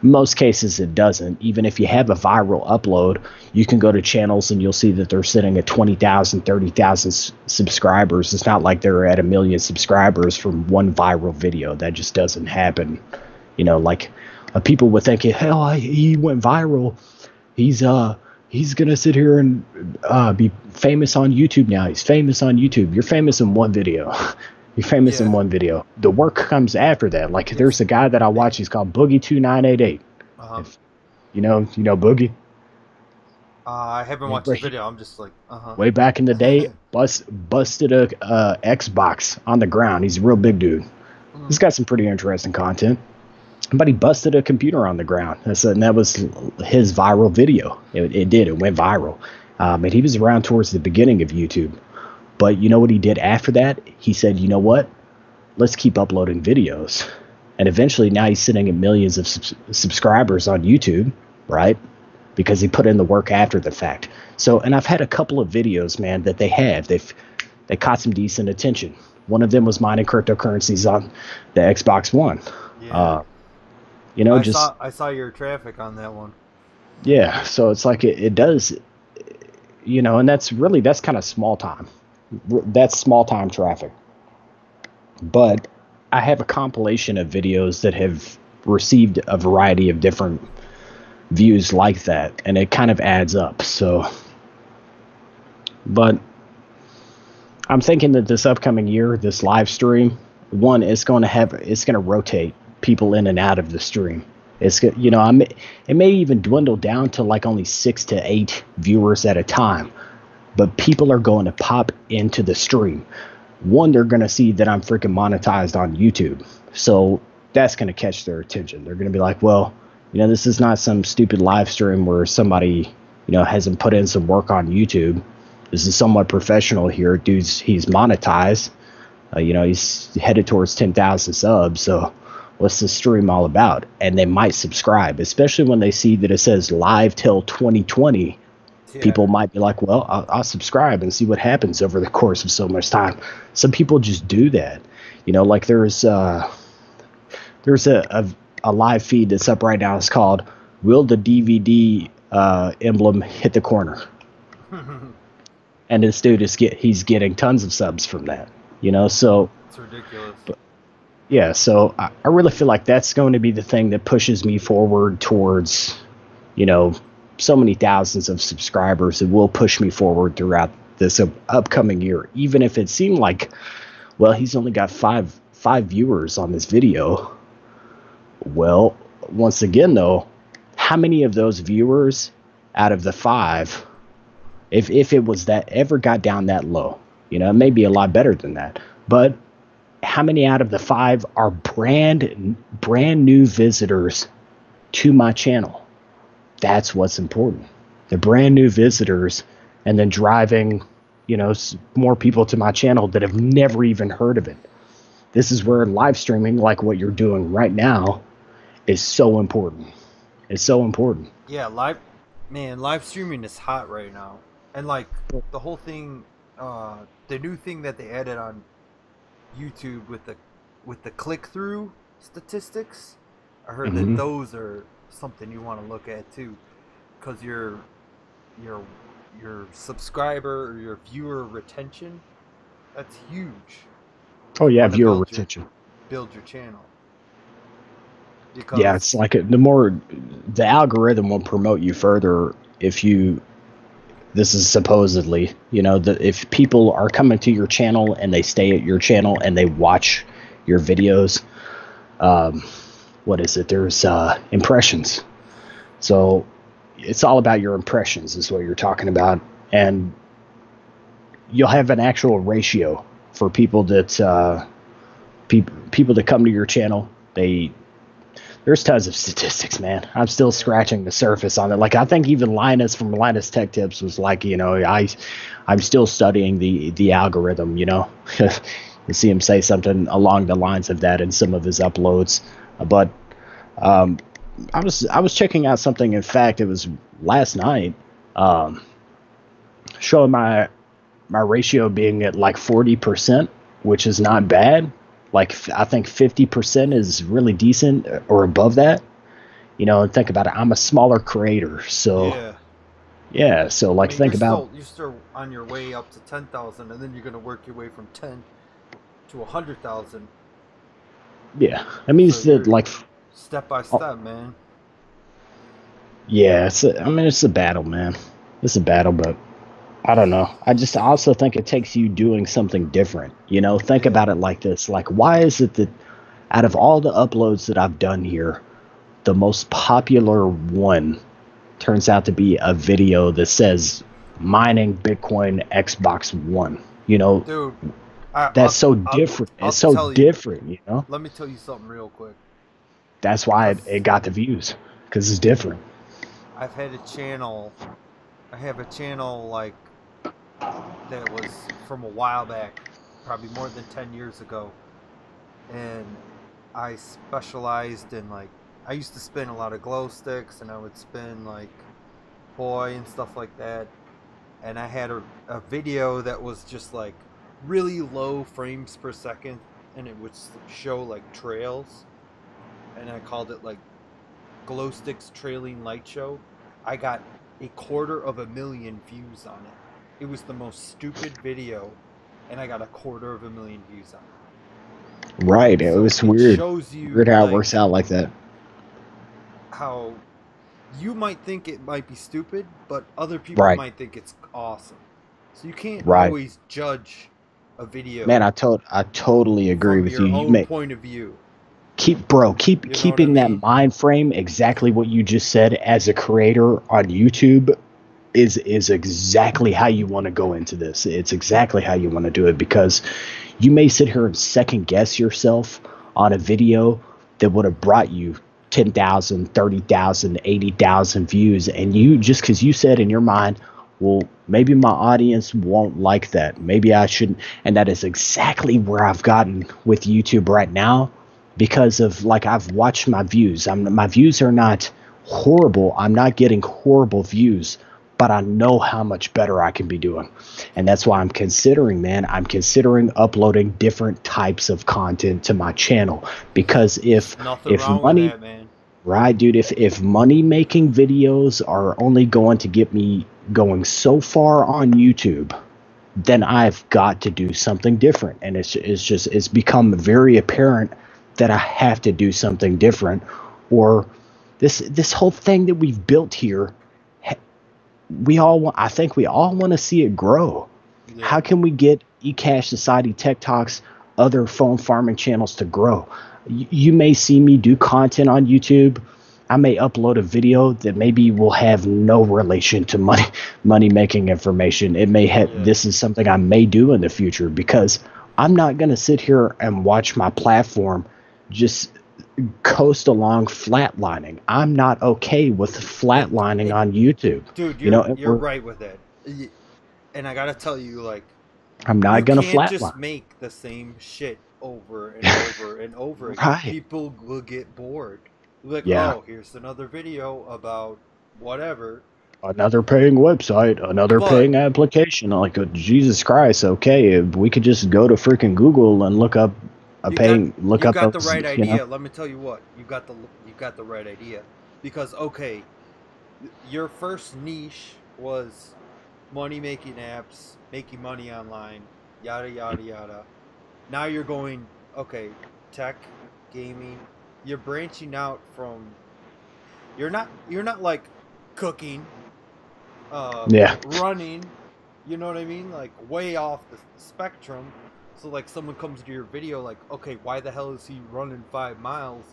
Most cases it doesn't. Even if you have a viral upload, you can go to channels and you'll see that they're sitting at 20,000, 30,000 subscribers. It's not like they're at 1 million subscribers from one viral video. That just doesn't happen. Like people would think, hell, he went viral. He's gonna sit here and be famous on YouTube now. He's famous on YouTube. You're famous in one video. You're famous in Yeah, one video. The work comes after that. Like there's it's a guy that I watch. He's called Boogie2988. uh-huh. If you know Boogie. I haven't watched his video. I'm just like, uh-huh. Way back in the day, busted a Xbox on the ground. He's a real big dude. He's Mm, got some pretty interesting content. But he busted a computer on the ground. And that was his viral video. It went viral. And he was around towards the beginning of YouTube. But you know what he did after that? He said, you know what? Let's keep uploading videos. And eventually now he's sitting at millions of subscribers on YouTube, right? because he put in the work after the fact. So, and I've had a couple of videos, man, that they caught some decent attention. One of them was mining cryptocurrencies on the Xbox One. Yeah. You know, I just saw your traffic on that one. yeah. So it's like it does, you know, and that's kind of small time. That's small time traffic. But I have a compilation of videos that have received a variety of different views like that, and it kind of adds up. So, but I'm thinking that this upcoming year, this live stream, one, it's going to rotate people in and out of the stream. You know, it may even dwindle down to like only 6 to 8 viewers at a time, but people are going to pop into the stream. One, they're going to see that I'm freaking monetized on YouTube. So that's going to catch their attention. They're going to be like, well, you know, this is not some stupid live stream where somebody, you know, hasn't put in some work on YouTube. This is somewhat professional here. He's monetized. You know, he's headed towards 10,000 subs. So what's the stream all about? And they might subscribe, especially when they see that it says live till 2020. Yeah. People might be like, well, I'll subscribe and see what happens over the course of so much time. Some people just do that. You know, like there's a live feed that's up right now. It's called "Will the DVD emblem hit the corner?" And this dude he's getting tons of subs from that. You know, so it's ridiculous. But, yeah, so I really feel like that's going to be the thing that pushes me forward towards, you know, so many thousands of subscribers. It will push me forward throughout this upcoming year, even if it seemed like, well, he's only got five viewers on this video. Well, once again, though, how many of those viewers out of the 5, if it was that ever got down that low, you know, it may be a lot better than that, but how many out of the 5 are brand new visitors to my channel? That's what's important. The brand new visitors, and then driving, you know, more people to my channel that have never even heard of it. This is where live streaming, like what you're doing right now, is so important. It's so important. Yeah, live streaming is hot right now. And like the whole thing, the new thing that they added on YouTube with the click-through statistics, I heard that those are something you want to look at too, because your subscriber or your viewer retention, that's huge. Oh yeah, viewer retention. Build your channel. Because yeah, it's like the algorithm will promote you further if you. This is supposedly, you know, if people are coming to your channel and they stay at your channel and they watch your videos, what is it? There's impressions. So it's all about your impressions is what you're talking about. And you'll have an actual ratio for people that people that come to your channel. There's tons of statistics, man. I'm still scratching the surface on it. Like, I think even Linus from Linus Tech Tips was like, you know, I'm still studying the algorithm, you know. You see him say something along the lines of that in some of his uploads. But I was checking out something. In fact, it was last night, showing my ratio being at like 40%, which is not bad. Like, I think 50% is really decent or above that, you know. And think about it. I'm a smaller creator, so yeah. So like, think about you're still on your way up to 10,000, and then you're gonna work your way from 10 to 100,000. Yeah, I mean, so it's like step by step, man. Yeah, it's a battle, man. It's a battle, but I don't know. I also think it takes you doing something different. You know, think about it like this. Like, why is it that out of all the uploads that I've done here, the most popular one turns out to be a video that says mining Bitcoin Xbox One? You know, dude, that's so different. It's so different, you know? Let me tell you something real quick. That's why it got the views, because it's different. I have a channel like that was from a while back, probably more than 10 years ago, and I specialized in, like, I used to spin a lot of glow sticks, and I would spin like Boy and stuff like that. And I had a video that was just like really low frames per second, and it would show like trails, and I called it like Glow Sticks Trailing Light Show. I got 250,000 views on it. It was the most stupid video, and I got 250,000 views on it. Right. It So was it weird. shows you Weird how it like, works out like that. how you might think it might be stupid, but other people Right. might think it's awesome. So you can't Right. always judge a video. Man, I totally agree from with your you. own point of view. Keep You know what I keeping that mean? mind frame, exactly what you just said, as a creator on YouTube is exactly how you want to go into this. It's exactly how you want to do it, because you may sit here and second guess yourself on a video that would have brought you 10,000, 30,000, 80,000 views, and you, just because you said in your mind, well, maybe my audience won't like that, maybe I shouldn't. And that is exactly where I've gotten with YouTube right now, because of, like, I've watched my views. My views are not horrible. I'm not getting horrible views, but I know how much better I can be doing. And that's why I'm considering uploading different types of content to my channel. Because if Nothing wrong with money, that, man. right, dude, if money making videos are only going to get me going so far on YouTube, then I've got to do something different. And it's become very apparent that I have to do something different, or this whole thing that we've built here, I think we all want to see it grow. Yeah. How can we get eCash Society, Tech Talks, other phone farming channels to grow? You may see me do content on YouTube. I may upload a video that maybe will have no relation to money making information. It may have, this is something I may do in the future, because I'm not going to sit here and watch my platform just coast along flatlining. I'm not okay with flatlining on YouTube. Dude, you're you're right with that. And I gotta tell you, like, I'm not gonna you can't flatline. just make the same shit over and over and over again. Right. People will get bored. Like, Yeah. oh, here's another video about whatever. Another paying website, another paying application. Like, Jesus Christ, okay, we could just go to freaking Google and look up You got the right idea. Let me tell you what, you got the right idea, because okay, your first niche was money making apps, making money online, yada yada yada. Now you're going, okay, tech, gaming. You're branching out from. You're not like cooking, running. You know what I mean? Like, way off the spectrum. So like, someone comes to your video like, okay, why the hell is he running 5 miles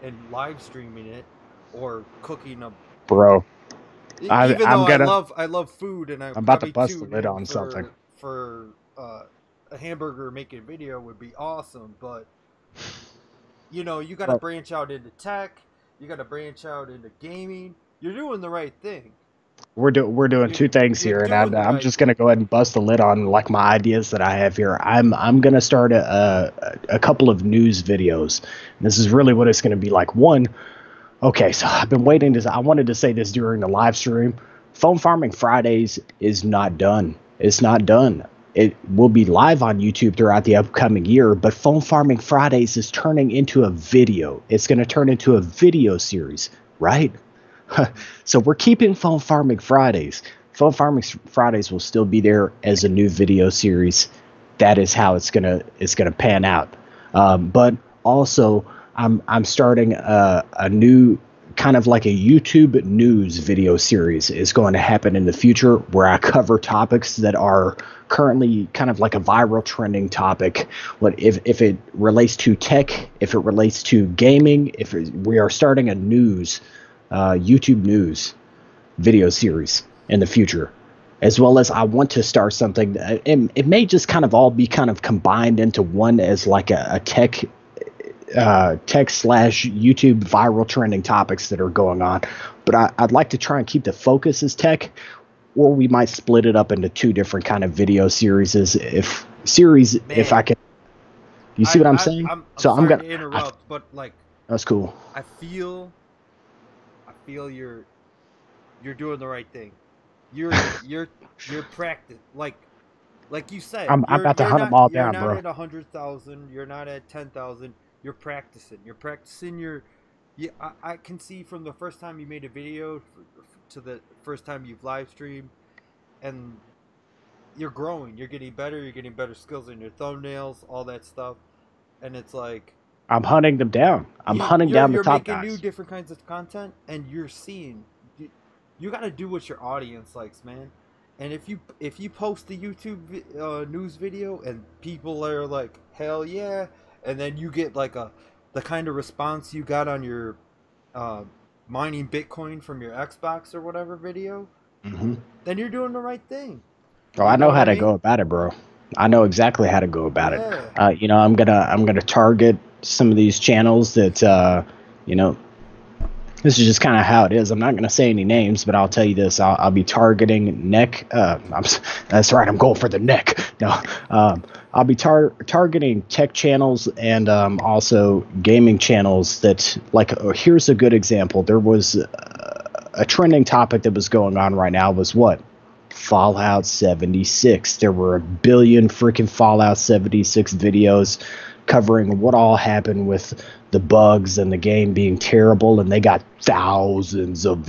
and live streaming it, or cooking a bro? Even though I love food, and I'm about to bust the lid on something. For a hamburger making video would be awesome, but you know, you got to branch out into tech, you got to branch out into gaming. You're doing the right thing. We're doing two things here, and I'm just gonna go ahead and bust the lid on, like, my ideas that I have here. I'm gonna start a couple of news videos. This is really what it's gonna be like. One, okay, so I've been waiting I wanted to say this during the live stream. Phone Farming Fridays is not done. It's not done. It will be live on YouTube throughout the upcoming year, but Phone Farming Fridays is turning into a video. It's going to turn into a video series, right? So we're keeping Phone Farming Fridays. Phone Farming Fridays will still be there as a new video series. That is how it's gonna pan out. But also, I'm starting a new, kind of like a YouTube news video series is going to happen in the future, where I cover topics that are currently kind of like a viral trending topic. What if it relates to tech, if it relates to gaming, we are starting a news YouTube news video series in the future, as well as I want to start something. It may just kind of all be kind of combined into one, as like a tech / YouTube viral trending topics that are going on. But I'd like to try and keep the focus as tech, or we might split it up into two different kind of video series. If I can, you see what I'm saying? I'm sorry to interrupt, but like, that's cool. I feel your you're doing the right thing. You're practice like you said. I'm about to hunt them all You're down, not bro. at 100,000. You're not at 10,000. You're practicing. You're practicing your. Yeah, I can see from the first time you made a video to the first time you've live streamed, and you're growing. You're getting better. You're getting better skills in your thumbnails, all that stuff, and it's like I'm hunting them down. I'm hunting down the you're top making new guys. different kinds of content, and you're seeing you got to do what your audience likes, man. And if you post the YouTube news video and people are like hell yeah, and then you get like the kind of response you got on your mining Bitcoin from your Xbox or whatever video, Hmm. then you're doing the right thing. Oh, You I know know what how I to go mean? about it, bro. I know exactly how to go about it. Yeah. I'm gonna target some of these channels that you know, this is just kind of how it is. I'm not going to say any names, but I'll tell you this. I'll be targeting neck. That's right. I'm going for the neck. No, I'll be targeting tech channels and also gaming channels that, like, here's a good example. There was a trending topic that was going on right now was what? Fallout 76. There were a billion freaking Fallout 76 videos covering what all happened with the bugs and the game being terrible, and they got thousands of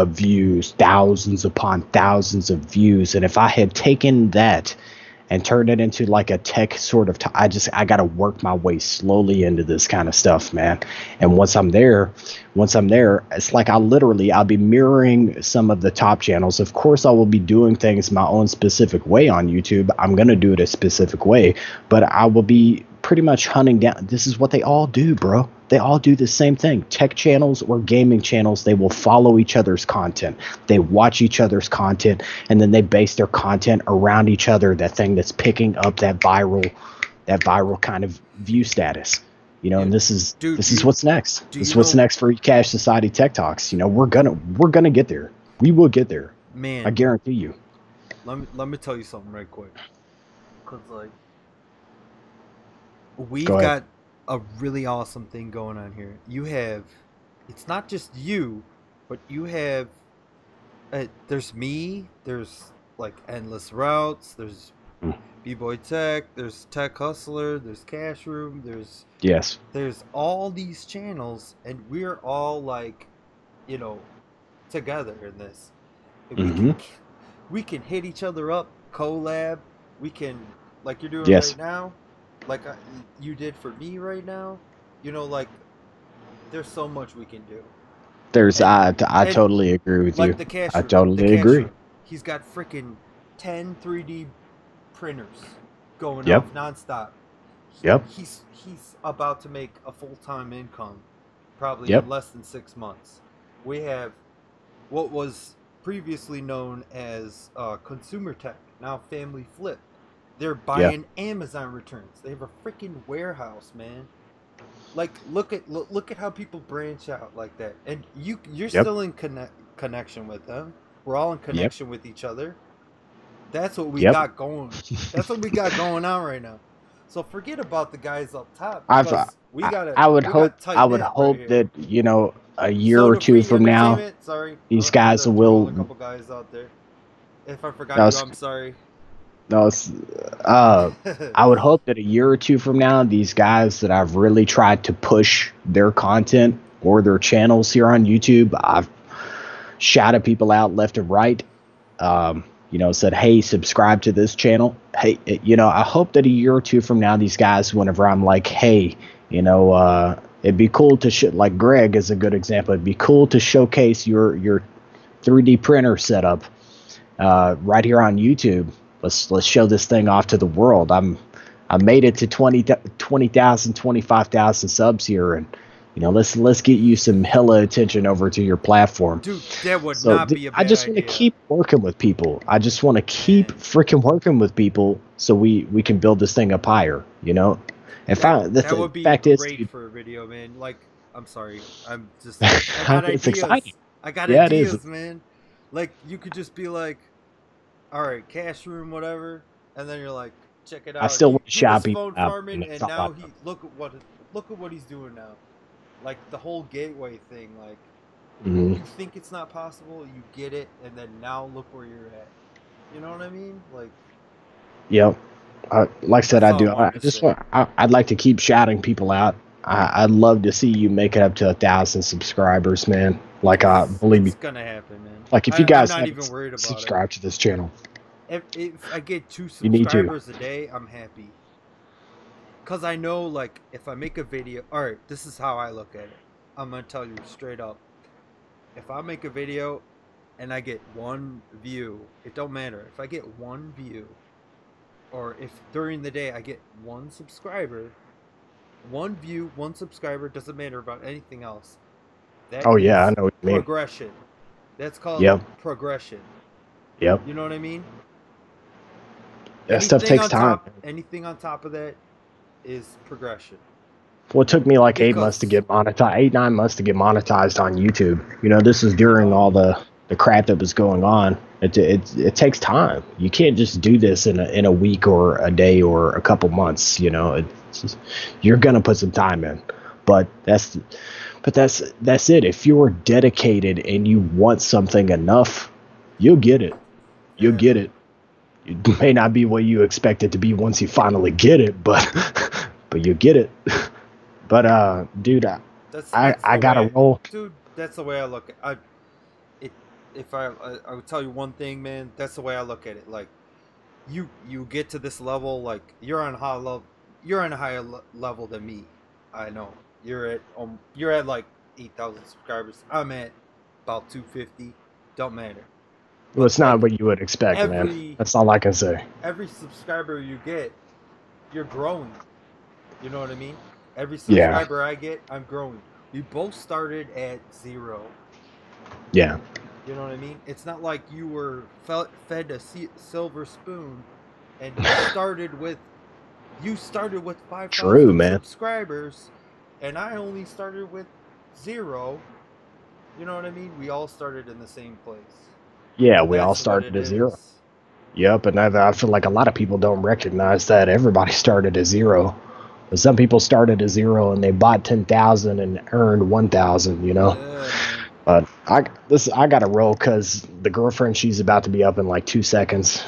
views, thousands upon thousands of views. And if I had taken that and turned it into like a tech sort of I got to work my way slowly into this kind of stuff, man. And once I'm there, it's like I'll be mirroring some of the top channels. Of course, I will be doing things my own specific way on YouTube. I'm going to do it a specific way, but I will be pretty much hunting down. This is what they all do, bro. They all do the same thing. Tech channels or gaming channels, they will follow each other's content. They watch each other's content, and then they base their content around each other. That thing that's picking up that viral kind of view status. Yeah. And this is Dude, what's next. do This is you what's know- next for Cash Society Tech Talks. We're gonna get there. We will get there. Man, I guarantee you. let me tell you something right quick. Cause like we've Go ahead. got a really awesome thing going on here. You have, it's not just you, but you have. There's me. There's like Endless Routes. There's Mm. B-Boy Tech. There's Tech Hustler. There's Cash Room. Yes. There's all these channels, and we're all like, together in this. And Mm-hmm. we can hit each other up, collab. We can, like you're doing Yes. right now, like you did for me right now. Like there's so much we can do. I and totally agree with like you. the cash I room, totally agree. He's got freaking 10 3D printers going Yep. off nonstop. Yep. He's about to make a full-time income, probably Yep. in less than 6 months. We have what was previously known as consumer tech, now family flip. They're buying Amazon returns. They have a freaking warehouse, man. Like look at how people branch out like that, and you're Yep. still in connection with them. We're all in connection with each other. That's what we Yep. got going. That's what we got going on right now. So forget about the guys up top. I would hope that a year or two from now, sorry, these I'm guys gonna will. throw a couple guys out there. If I forgot No, you, it's- I'm sorry. No, I would hope that a year or two from now, these guys that I've really tried to push their content or their channels here on YouTube, I've shouted people out left and right. Said, hey, subscribe to this channel. Hey, I hope that a year or two from now, these guys, whenever I'm like, hey, it'd be cool to like Greg is a good example. It'd be cool to showcase your 3D printer setup right here on YouTube. Let's show this thing off to the world. I made it to 20,000, 25,000 subs here, and let's get you some hella attention over to your platform. Dude, that would not be a bad I just want to keep working with people. I just want to keep freaking working with people so we can build this thing up higher. That would be fact great is, for a video, man. Like, I'm sorry, I'm just I got it's ideas. exciting. I got Yeah, it ideas, is. man. Like you could just be like, all right, cash room, whatever, and then you're like, check it out. I still want to He shout was people phone out, farming, and and it's all now about look at what he's doing now. Like the whole gateway thing, like Hmm. You think it's not possible, you get it, and then now look where you're at. You know what I mean? Like, Yep. Like I said, that's I all I do. wanted to say. I'd like to keep shouting people out. I'd love to see you make it up to 1,000 subscribers, man. Like, believe me, It's gonna happen, man. like if you I'm guys not even haven't worried about it. subscribed to this channel, If I get 2 you need to. subscribers a day, I'm happy. Cause I know, like, if I make a video, all right, this is how I look at it. I'm gonna tell you straight up. If I make a video and I get 1 view, it don't matter. If I get 1 view, or if during the day I get 1 subscriber, 1 view, 1 subscriber, doesn't matter about anything else. That Oh yeah, I is know what you mean. progression. That's called Yep. progression. Yep. You know what I mean? That stuff takes time. Anything on top of that is progression. Well, it took me like 8 months to Because, get monetized, 8, 9 months to get monetized on YouTube. You know, this is you during know, all the crap that was going on. It takes time. You can't just do this in a week or a day or a couple months. You know, it's just, you're gonna put some time in, but that's it. If you're dedicated and you want something enough, you'll get it. You'll yeah, get it. It may not be what you expect it to be once you finally get it, but but you get it. But dude, that's I the gotta way, roll. dude. That's the way I look at it. If I would tell you one thing, man, that's the way I look at it. Like, you get to this level, like you're on a higher level than me. I know you're at like 8,000 subscribers. I'm at about 250. Don't matter. Well, But it's not like what you would expect, man. every That's all I can say. every subscriber you get, you're growing. You know what I mean? Every Yeah, subscriber I get, I'm growing. We both started at 0. yeah. You know what I mean? It's not like you were fed a silver spoon and you started with True, 5,000 man. subscribers and I only started with 0. You know what I mean? We all started in the same place. Yeah, And we all that's what started it at zero. is. Yep, and I feel like a lot of people don't recognize that everybody started at zero. But some people started at zero and they bought 10,000 and earned 1,000. You know. Yeah, man. But I gotta roll because the girlfriend, she's about to be up in like 2 seconds.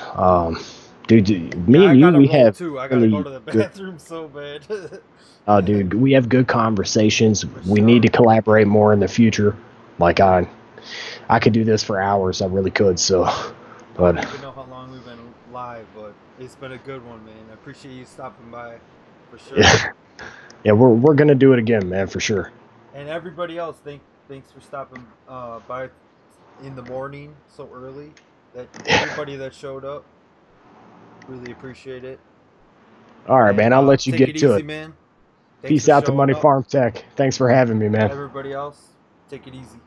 Dude, Yeah, me I and you, gotta we roll have too. I gotta go really to the good. bathroom so bad. Dude, we have good conversations. For We need to sure. collaborate more in the future. Like I could do this for hours. I really could. So, I don't but even know how long we've been live, but it's been a good one, man. I appreciate you stopping by, for sure. yeah, yeah, we're gonna do it again, man, for sure. And everybody else, thanks for stopping by in the morning so early. That everybody that showed up, really appreciate it. All right, man. And I'll let you take get it to easy, it. man. Thanks Peace for out to showing Money up. Farm Tech. Thanks for having me, man. Everybody else, take it easy.